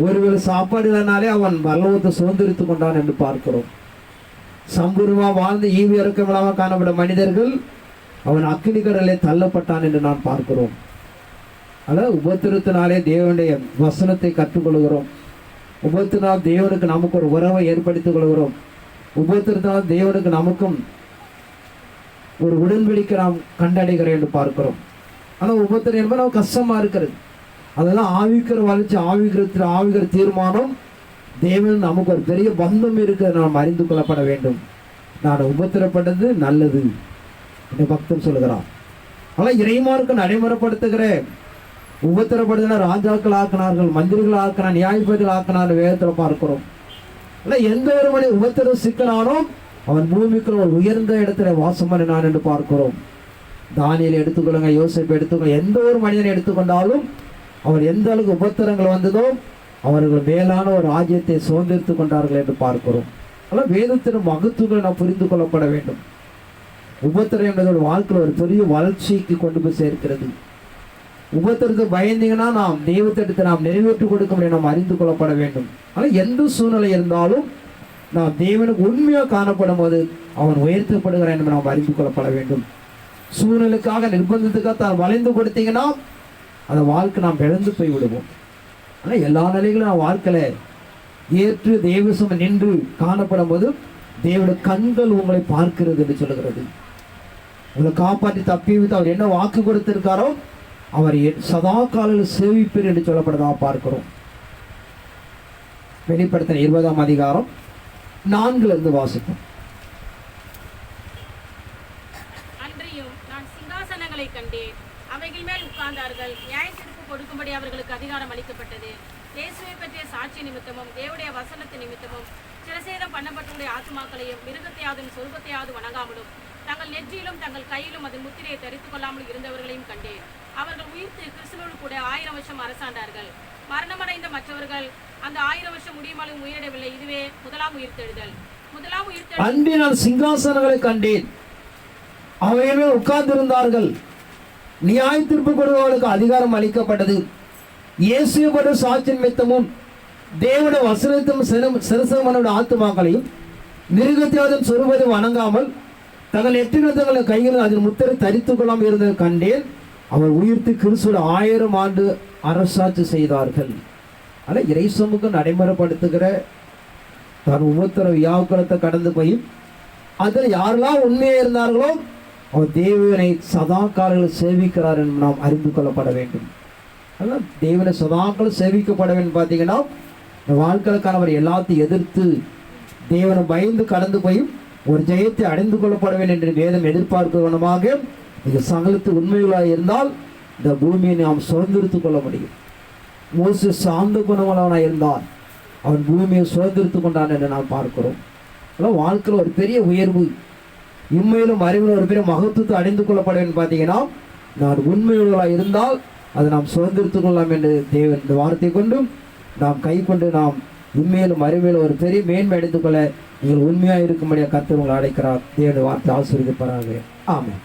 ஒருவேளை சாப்பாடு இல்லைனாலே அவன் பரலோகத்தை சுதந்திரித்து கொண்டான் என்று பார்க்கிறோம். சம்பூர்ணமா வாழ்ந்து ஈவு இறக்கமில்லாமல் காணப்பட்ட மனிதர்கள் அவன் அக்கினி கடலிலே தள்ளப்பட்டான் என்று நான் பார்க்கிறோம். அதாவது உபத்திரத்தினாலே தேவனுடைய வசனத்தை கற்றுக்கொள்கிறோம். உபத்திரத்தினால் தேவனுக்கு நமக்கு ஒரு உறவை ஏற்படுத்திக் கொள்கிறோம். உபத்திரத்தினால் தேவனுக்கு நமக்கும் ஒரு உடன்படிக்கை நாம் கண்டடைகிறோம் என்று பார்க்கிறோம். ஆனால் உபத்திரம் என்பது நமக்கு கஷ்டமா இருக்கிறது. அதெல்லாம் ஆவிக்கிற வளர்ச்சி, ஆவிக்கிற தீர்மானம். தேவன் நமக்கு ஒரு பெரிய பந்தம் இருக்கிறது நாம் அறிந்து கொள்ளப்பட வேண்டும். நான் உபத்திரப்பட்டது நல்லது என்று பக்தன் சொல்லுகிறான். ஆனால் இறைமார்க்கு நடைமுறைப்படுத்துகிற உபத்திரப்படுத்தின ராஜாக்கள் ஆக்கினார்கள், மந்திரிகள் ஆக்கினார், நியாயபதிகள் ஆக்கினார் வேதத்தில் பார்க்கிறோம். ஆனால் எந்த ஒரு மணி உபத்திரம் சிக்கனானோ அவன் பூமிக்கு ஒரு உயர்ந்த இடத்துல வாசம் பண்ணினான் என்று பார்க்கிறோம். தானியேலை எடுத்துக்கொள்ளுங்க, யோசேப்பை எடுத்துக்கொள்ள, எந்த ஒரு மனிதனை எடுத்துக்கொண்டாலும் அவர் எந்த அளவுக்கு உபத்திரங்கள் வந்ததோ அவர்கள் மேலான ஒரு ராஜ்யத்தை சுதந்திரித்து கொண்டார்கள் என்று பார்க்கிறோம். ஆனால் வேதத்தின் மகத்துவங்களை நாம் புரிந்து கொள்ளப்பட வேண்டும். உபத்திரம் என்பதோட வாழ்க்கையில் ஒரு பெரிய வளர்ச்சிக்கு கொண்டு போய் சேர்க்கிறது. உபத்திரத்தை பயந்தீங்கன்னா நாம் தெய்வத்திட்டத்தை நாம் நிறைவேற்றி கொடுக்க முடியும், நாம் அறிந்து கொள்ளப்பட வேண்டும். ஆனால் எந்த சூழ்நிலை இருந்தாலும் நாம் தேவனுக்கு உண்மையாக காணப்படும் போது அவன் உயர்த்தப்படுகிறான் என்று நாம் அறிந்து கொள்ளப்பட வேண்டும். சூழ்நிலைக்காக நிர்பந்தத்துக்காக தான் வளைந்து கொடுத்தீங்கன்னா அந்த வாழ்க்கை நாம் இழந்து போய் விடுவோம். ஆனால் எல்லா நிலைகளும் நாம் வாழ்க்கையில் ஏற்று தெய்வசம் நின்று காணப்படும் போது தேவனுடைய கண்கள் உங்களை பார்க்கிறது என்று சொல்லுகிறது. உங்களை காப்பாற்றி தப்பி வைத்து அவர் என்ன வாக்கு கொடுத்திருக்காரோ அவர் சதா காலையில் சேவிப்பீர் என்று சொல்லப்படுதா பார்க்கிறோம். வெளிப்படுத்தின 20ஆம் அதிகாரம் 4 வாசிப்போம். அன்றியும் நான் சிங்காசனங்களை கண்டேன், அவைகள் மேல் உட்கார்ந்தார்கள். நியாயத்தீர்ப்பு கொடுக்கும்படி அவர்களுக்கு அதிகாரம் அளிக்கப்பட்டது. இயேசுவை பற்றிய சாட்சி நிமித்தமும் தேவனுடைய வசனத்து நிமித்தமும் சிரசேதம் பண்ணப்பட்டுடைய ஆத்துமாக்களையும் மிருகத்தையாவது சொருபத்தையாவது வணங்காமலும் தங்கள் நெற்றியிலும் தங்கள் கையிலும் அதன் முத்திரையை தரித்துக் கொள்ளாமல் இருந்தவர்களையும் கண்டேன். அவர்கள் உயிர்த்து கிறிஸ்துவோடு கூட 1000 வருஷம் அரசாண்டார்கள். மரணமடைந்த மற்றவர்கள் அந்த 1000 வருஷம் முடியுமாலும் உயிரிடவில்லை. இதுவே முதலாம் உயிர்த்தெழுதல். அன்றி நான் சிங்காசனங்களை கண்டேன், அவையுமே உட்கார்ந்திருந்தார்கள். நியாய தீர்ப்பு கொடுப்பவர்களுக்கு அதிகாரம் அளிக்கப்பட்டது. இயேசுவோட சாட்சி நிமித்தமும் தேவனுடைய வசனத்தும் சிரசமனோட ஆத்துமாக்களையும் மிருகத்தையாவது சொருவதை வணங்காமல் தங்கள் நெற்றிகள் தங்களை கைகளில் அதில் முத்திரை தரித்துக் கொள்ளாமல் இருந்ததை கண்டேன். அவர் உயிர்த்து கிறிஸ்துவோட 1000 ஆண்டு அரசாட்சி செய்தார்கள். ஆனால் இறைசமுக்கு நடைமுறைப்படுத்துகிற தான் உபத்திரவ வியாக்குலத்தை கடந்து போய் அதில் யாரெல்லாம் உண்மையாக இருந்தார்களோ அவர் தேவனை சதா காலங்களில் சேவிக்கிறார் என்று நாம் அறிந்து கொள்ளப்பட வேண்டும். அதனால் தேவனை சதாக்கள் சேவிக்கப்பட வேண்டும். பார்த்தீங்கன்னா இந்த வாழ்க்கைக்கானவர் எல்லாத்தையும் எதிர்த்து தேவனை பயந்து கடந்து போய் ஒரு ஜெயத்தை அடைந்து கொள்ளப்பட வேண்டும் என்று வேதம் எதிர்பார்க்கிறவனமாக நீங்கள் சகலத்து உண்மைகளாக இருந்தால் இந்த பூமியை நாம் சுதந்திரித்துக் கொள்ள முடியும். மோசேஸ் சார்ந்த குணமுள்ளவனாக இருந்தால் அவன் பூமியை சுதந்திரித்துக் கொண்டான் என்று நாம் பார்க்கிறோம். அதனால் வாழ்க்கையில் ஒரு பெரிய உயர்வு, இம்மையிலும் அறிவிலும் ஒரு பெரிய மகத்துவத்தை அடைந்து கொள்ளப்பட வேண்டும். பார்த்தீங்கன்னா நான் உண்மையுள்ளவர்களாக இருந்தால் அதை நாம் சுதந்திரித்துக் கொள்ளலாம் என்று தேவன் இந்த வார்த்தை கொண்டும் நாம் கை கொண்டு நாம் உண்மையிலும் அறிவியலும் ஒரு பெரிய மேன்மை அடைந்து கொள்ள நீங்கள் உண்மையாக இருக்கும்படியாக கர்த்தர் உங்களை அழைக்கிறார். தேவனுடைய வார்த்தை ஆசீர்வதிப்பாராக. ஆமென்.